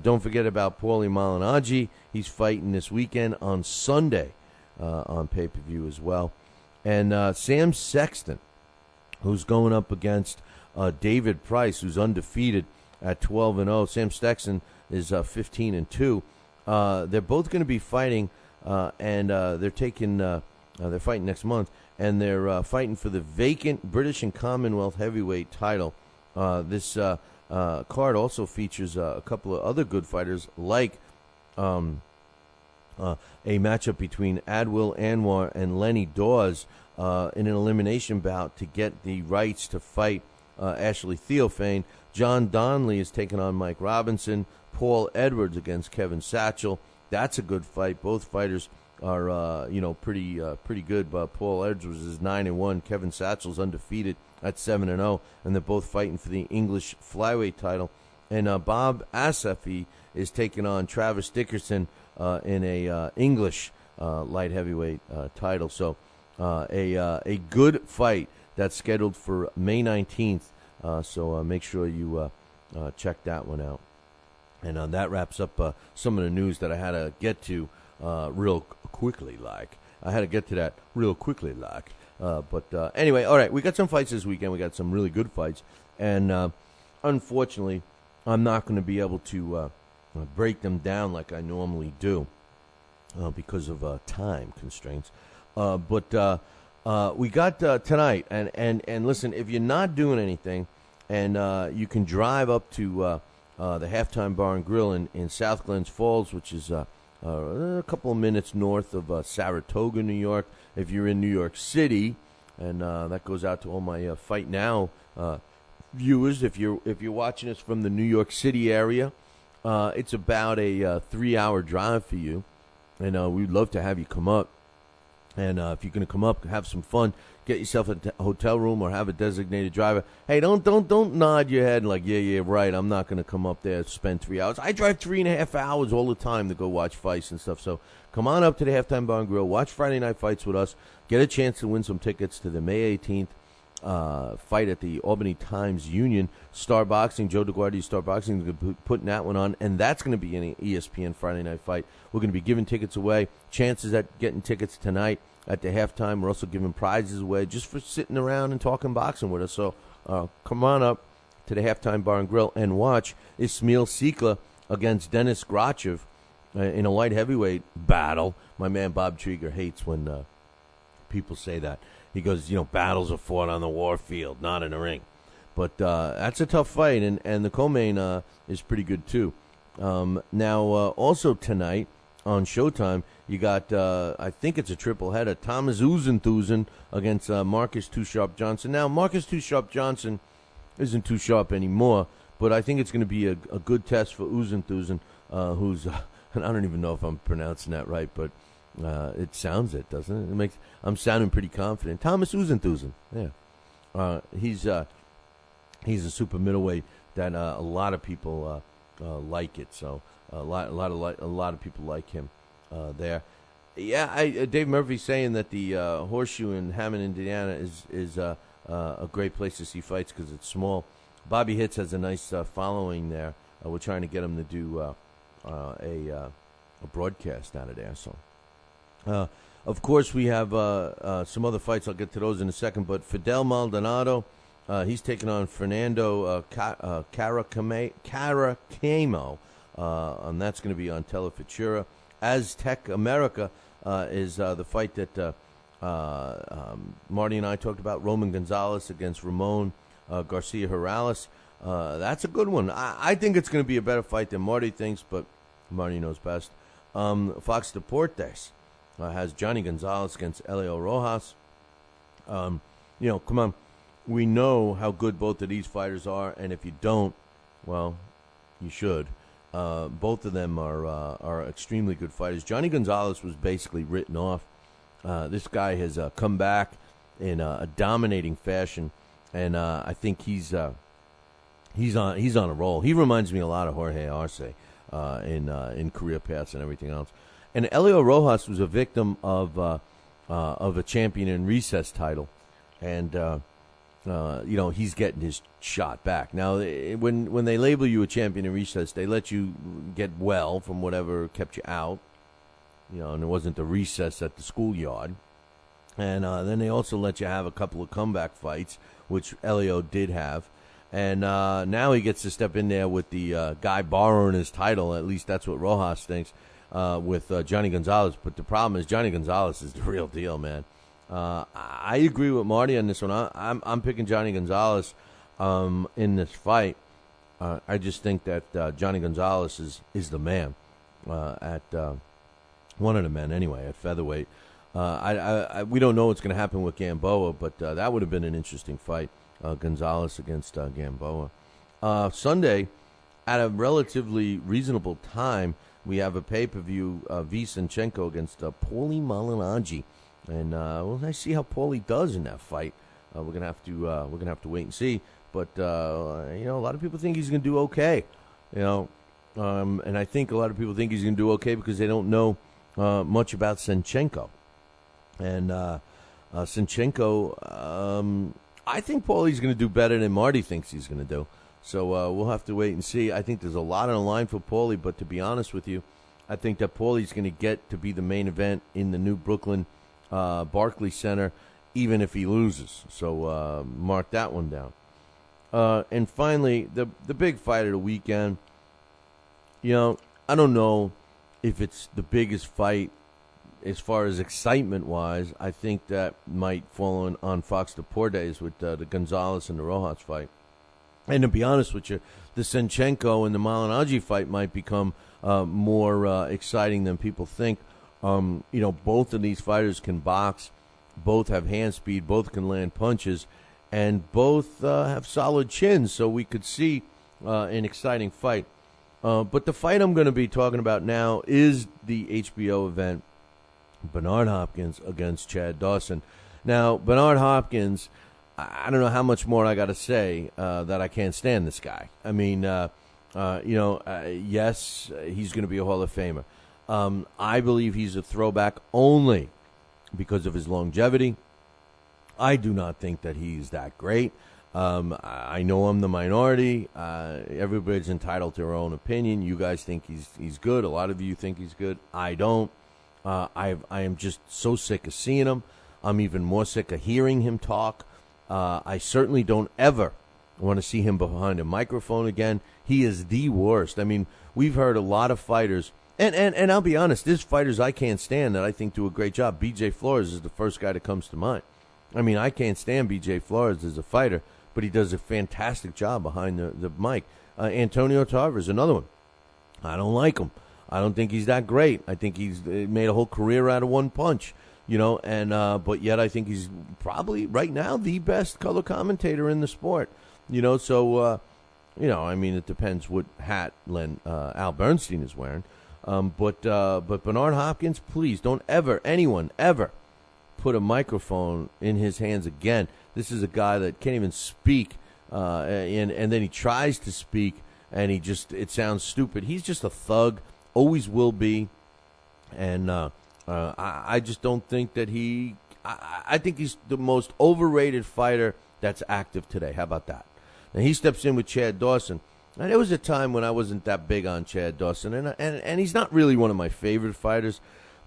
Don't forget about Paulie Malignaggi. He's fighting this weekend on Sunday on pay-per-view as well. And Sam Sexton, who's going up against David Price, who's undefeated at 12-0. Sam Sexton is 15-2. They're both going to be fighting, and they're fighting next month, and they're fighting for the vacant British and Commonwealth heavyweight title. This card also features a couple of other good fighters, like a matchup between Adwil Anwar and Lenny Dawes in an elimination bout to get the rights to fight Ashley Theophane. John Donnelly is taking on Mike Robinson. Paul Edwards against Kevin Satchel. That's a good fight. Both fighters are pretty good. But Paul Edwards is 9-1. Kevin Satchel's undefeated at 7-0, and they're both fighting for the English flyweight title. And Bob Asafi is taking on Travis Dickerson in a English light heavyweight title. So a good fight that's scheduled for May 19th. So make sure you check that one out. And that wraps up some of the news that I had to get to real quickly. I had to get to that real quickly. But anyway, all right, we got some fights this weekend. We got some really good fights. And unfortunately, I'm not going to be able to break them down like I normally do because of time constraints. But we got tonight. And listen, if you're not doing anything and you can drive up to the Halftime Bar and Grill in South Glens Falls, which is a couple of minutes north of Saratoga, New York. If you're in New York City, and that goes out to all my Fight Now viewers. If you're watching us from the New York City area, it's about a 3-hour drive for you, and we'd love to have you come up. And if you're going to come up, have some fun, get yourself a hotel room or have a designated driver. Hey, don't nod your head like, yeah, right, I'm not going to come up there and spend 3 hours. I drive 3.5 hours all the time to go watch fights and stuff. So come on up to the Halftime Bar and Grill, watch Friday Night Fights with us, get a chance to win some tickets to the May 18th fight at the Albany Times Union. Star Boxing, Joe DeGuardi, Star Boxing, is going to be putting that one on, and that's going to be an ESPN Friday Night Fight. We're going to be giving tickets away, chances at getting tickets tonight at the halftime. We're also giving prizes away just for sitting around and talking boxing with us. So come on up to the Halftime Bar and Grill and watch Ismail Sikla against Dennis Grachev in a light heavyweight battle. My man Bob Trieger hates when people say that. He goes, battles are fought on the war field, not in a ring. But that's a tough fight, and the co-main is pretty good too. Now, also tonight on Showtime, you got, I think it's a triple header, Thomas Uzenthusen against Marcus Too Sharp Johnson. Now, Marcus Too Sharp Johnson isn't too sharp anymore, but I think it's going to be a good test for Uzenthusen, who's, and I don't even know if I'm pronouncing that right, but it sounds it, doesn't it? I'm sounding pretty confident. Thomas Uzenthusen, yeah. He's a super middleweight that a lot of people like it. So a lot of people like him there. Yeah, Dave Murphy saying that the Horseshoe in Hammond, Indiana, is a great place to see fights because it's small. Bobby Hitz has a nice following there. We're trying to get him to do a broadcast out of there. So. Of course, we have some other fights. I'll get to those in a second. But Fidel Maldonado, he's taking on Fernando Caracamo, and that's going to be on Telefutura. Aztec America is the fight that Marty and I talked about. Roman Gonzalez against Ramon Garcia Morales. That's a good one. I think it's going to be a better fight than Marty thinks, but Marty knows best. Fox Deportes has Johnny Gonzalez against Elio Rojas. Come on. We know how good both of these fighters are, and if you don't, well, you should. Both of them are extremely good fighters. Johnny Gonzalez was basically written off. This guy has come back in a dominating fashion, and I think he's on a roll. He reminds me a lot of Jorge Arce in career paths and everything else. And Elio Rojas was a victim of a champion in recess title, and he's getting his shot back. Now, when they label you a champion in recess, they let you get well from whatever kept you out, and it wasn't the recess at the schoolyard. And then they also let you have a couple of comeback fights, which Elio did have. And now he gets to step in there with the guy borrowing his title. At least that's what Rojas thinks. With Johnny Gonzalez, but the problem is Johnny Gonzalez is the real deal, man. I agree with Marty on this one. I'm picking Johnny Gonzalez in this fight. I just think that Johnny Gonzalez is the man at one of the men anyway at featherweight. We don't know what's going to happen with Gamboa, but that would have been an interesting fight. Gonzalez against Gamboa. Sunday, at a relatively reasonable time, we have a pay-per-view, Visenchenko against Paulie Malignaggi, and let's see how Paulie does in that fight. We're gonna have to wait and see. But a lot of people think he's gonna do okay. And I think a lot of people think he's gonna do okay because they don't know much about Senchenko. And Senchenko, I think Paulie's gonna do better than Marty thinks he's gonna do. So we'll have to wait and see. I think there's a lot on the line for Paulie, but to be honest with you, I think that Paulie's going to get to be the main event in the new Brooklyn Barclays Center, even if he loses. So mark that one down. And finally, the big fight of the weekend. I don't know if it's the biggest fight as far as excitement-wise. I think that might fall on Fox Deportes with the Gonzalez and the Rojas fight. And to be honest with you, the Senchenko and the Malignaggi fight might become more exciting than people think. Both of these fighters can box, both have hand speed, both can land punches, and both have solid chins, so we could see an exciting fight. But the fight I'm going to be talking about now is the HBO event, Bernard Hopkins against Chad Dawson. Now, Bernard Hopkins, I don't know how much more I got to say that I can't stand this guy. I mean, yes, he's going to be a Hall of Famer. I believe he's a throwback only because of his longevity. I do not think that he's that great. I know I'm the minority. Everybody's entitled to their own opinion. You guys think he's good. A lot of you think he's good. I don't. I am just so sick of seeing him. I'm even more sick of hearing him talk. I certainly don't ever want to see him behind a microphone again. He is the worst. I mean, we've heard a lot of fighters, and I'll be honest, there's fighters I can't stand that I think do a great job. B.J. Flores is the first guy that comes to mind. I mean, I can't stand B.J. Flores as a fighter, but he does a fantastic job behind the mic. Antonio Tarver is another one. I don't like him. I don't think he's that great. I think he's made a whole career out of one punch, but yet I think he's probably right now the best color commentator in the sport, so, I mean, it depends what hat Al Bernstein is wearing. But Bernard Hopkins, please don't anyone ever put a microphone in his hands again. This is a guy that can't even speak, and then he tries to speak, and it sounds stupid. He's just a thug, always will be, and I just don't think that I think he's the most overrated fighter that's active today. How about that? And he steps in with Chad Dawson. And there was a time when I wasn't that big on Chad Dawson, and he's not really one of my favorite fighters,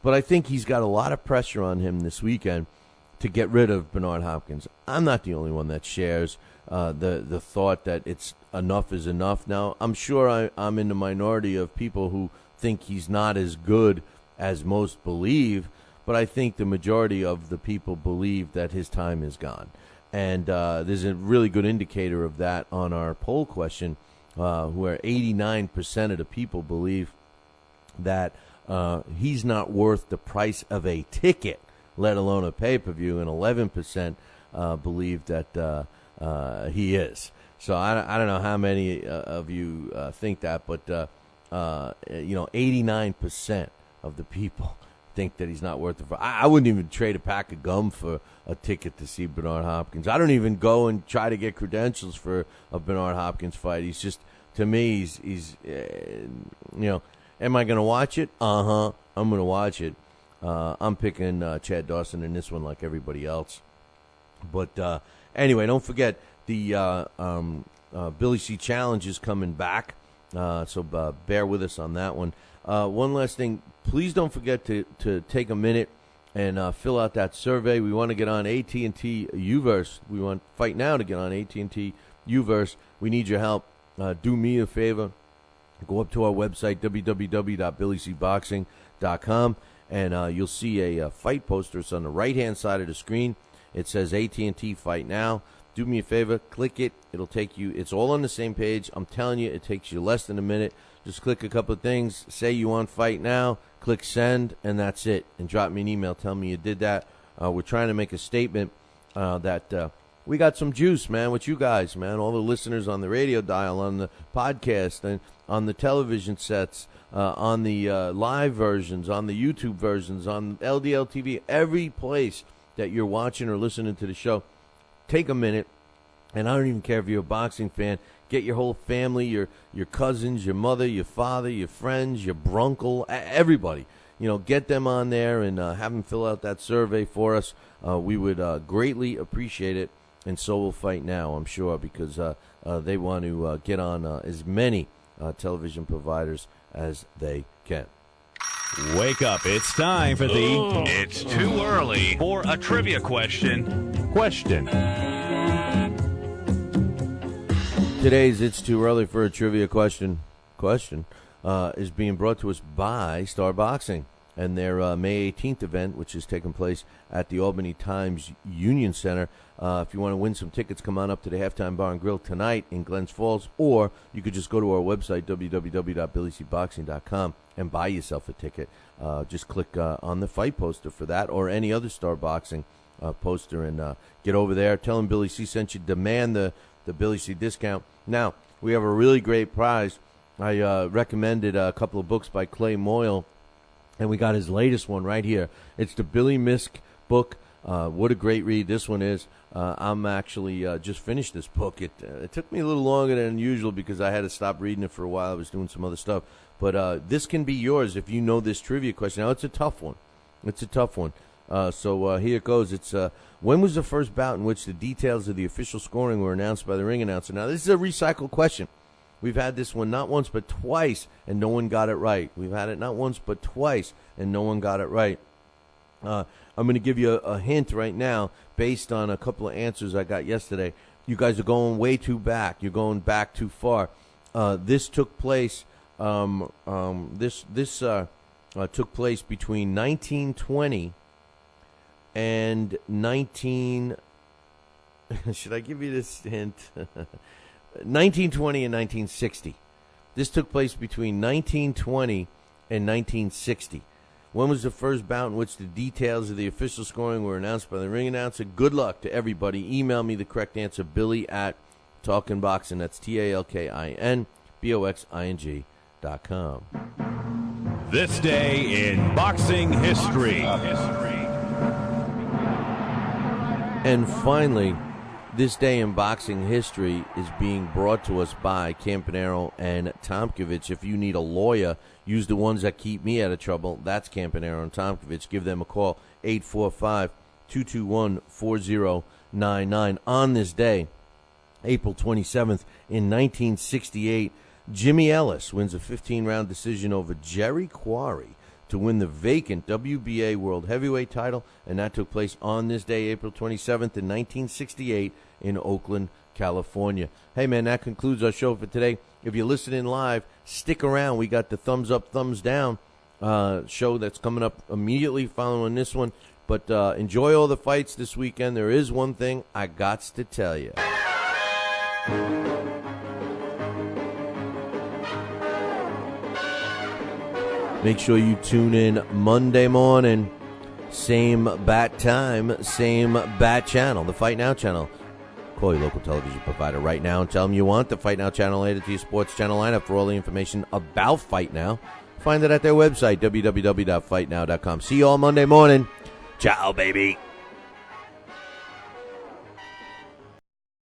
but I think he's got a lot of pressure on him this weekend to get rid of Bernard Hopkins. I'm not the only one that shares the thought that it's enough is enough. Now, I'm sure I'm in the minority of people who think he's not as good as most believe, but I think the majority of the people believe that his time is gone. And there's a really good indicator of that on our poll question, where 89% of the people believe that he's not worth the price of a ticket, let alone a pay-per-view, and 11% believe that he is. So I don't know how many of you think that, but 89% of the people think that he's not worth it. I wouldn't even trade a pack of gum for a ticket to see Bernard Hopkins. I don't even go and try to get credentials for a Bernard Hopkins fight. He's just, to me, he's am I going to watch it? I'm going to watch it. I'm picking Chad Dawson in this one like everybody else. But anyway, don't forget the Billy C Challenge is coming back. So bear with us on that one. One last thing, please don't forget to take a minute and fill out that survey. We want to get on AT&T Uverse. We want Fight Now to get on AT&T Uverse. We need your help. Do me a favor. Go up to our website, www.billycboxing.com, and you'll see a fight poster. It's on the right-hand side of the screen. It says AT&T Fight Now. Do me a favor, click it. It'll take you, it's all on the same page. I'm telling you, it takes you less than a minute. Just click a couple of things, say you want Fight Now, click send, and that's it. And drop me an email, tell me you did that. We're trying to make a statement that we got some juice, man, with you guys, man. All the listeners on the radio dial, on the podcast, and on the television sets, on the live versions, on the YouTube versions, on LDL TV, every place that you're watching or listening to the show. Take a minute, and I don't even care if you're a boxing fan. Get your whole family, your cousins, your mother, your father, your friends, your brunkle, everybody. Get them on there and have them fill out that survey for us. We would greatly appreciate it. and so will Fight Now, I'm sure, because they want to get on as many television providers as they can. Wake up. It's time for the It's Too Early for a Trivia Question. Today's It's Too Early for a Trivia Question is being brought to us by Star Boxing and their May 18th event, which is taking place at the Albany Times Union Center. If you want to win some tickets, come on up to the Halftime Bar and Grill tonight in Glens Falls, or you could just go to our website, www.billycboxing.com, and buy yourself a ticket. Just click on the fight poster for that or any other Star Boxing poster and get over there. Tell them Billy C sent you. Demand the Billy C discount. Now, we have a really great prize. I recommended a couple of books by Clay Moyle, and we got his latest one right here. It's the Billy Misk book. What a great read this one is. I'm actually just finished this book. It took me a little longer than usual because I had to stop reading it for a while. I was doing some other stuff. But this can be yours if you know this trivia question. Now, it's a tough one. So here it goes. It's when was the first bout in which the details of the official scoring were announced by the ring announcer? Now, this is a recycled question. We've had this one not once but twice, and no one got it right. We've had it not once but twice, and no one got it right. I'm going to give you a hint right now based on a couple of answers I got yesterday. You guys are going way too back. You're going back too far. This took place. This took place between 1920 and 19. Should I give you this hint? 1920 and 1960. This took place between 1920 and 1960. When was the first bout in which the details of the official scoring were announced by the ring announcer? Good luck to everybody. Email me the correct answer, Billy@TalkinBoxing. That's TalkinBoxing.com. This Day in Boxing History. And finally, this day in boxing history is being brought to us by Campanaro and Tomkovich. If you need a lawyer, use the ones that keep me out of trouble. That's Campanaro and Tomkovich. Give them a call, 845-221-4099. On this day, April 27th, in 1968, Jimmy Ellis wins a 15-round decision over Jerry Quarry to win the vacant WBA World Heavyweight title, and that took place on this day, April 27th, in 1968, in Oakland, California. Hey, man, that concludes our show for today. If you're listening live, stick around. We got the thumbs up, thumbs down show that's coming up immediately following this one. But enjoy all the fights this weekend. There is one thing I gots to tell you. Make sure you tune in Monday morning. Same bat time, same bat channel, the Fight Now channel. Call your local television provider right now and tell them you want the Fight Now channel added to your sports channel lineup. For all the information about Fight Now, find it at their website, www.fightnow.com. See you all Monday morning. Ciao, baby.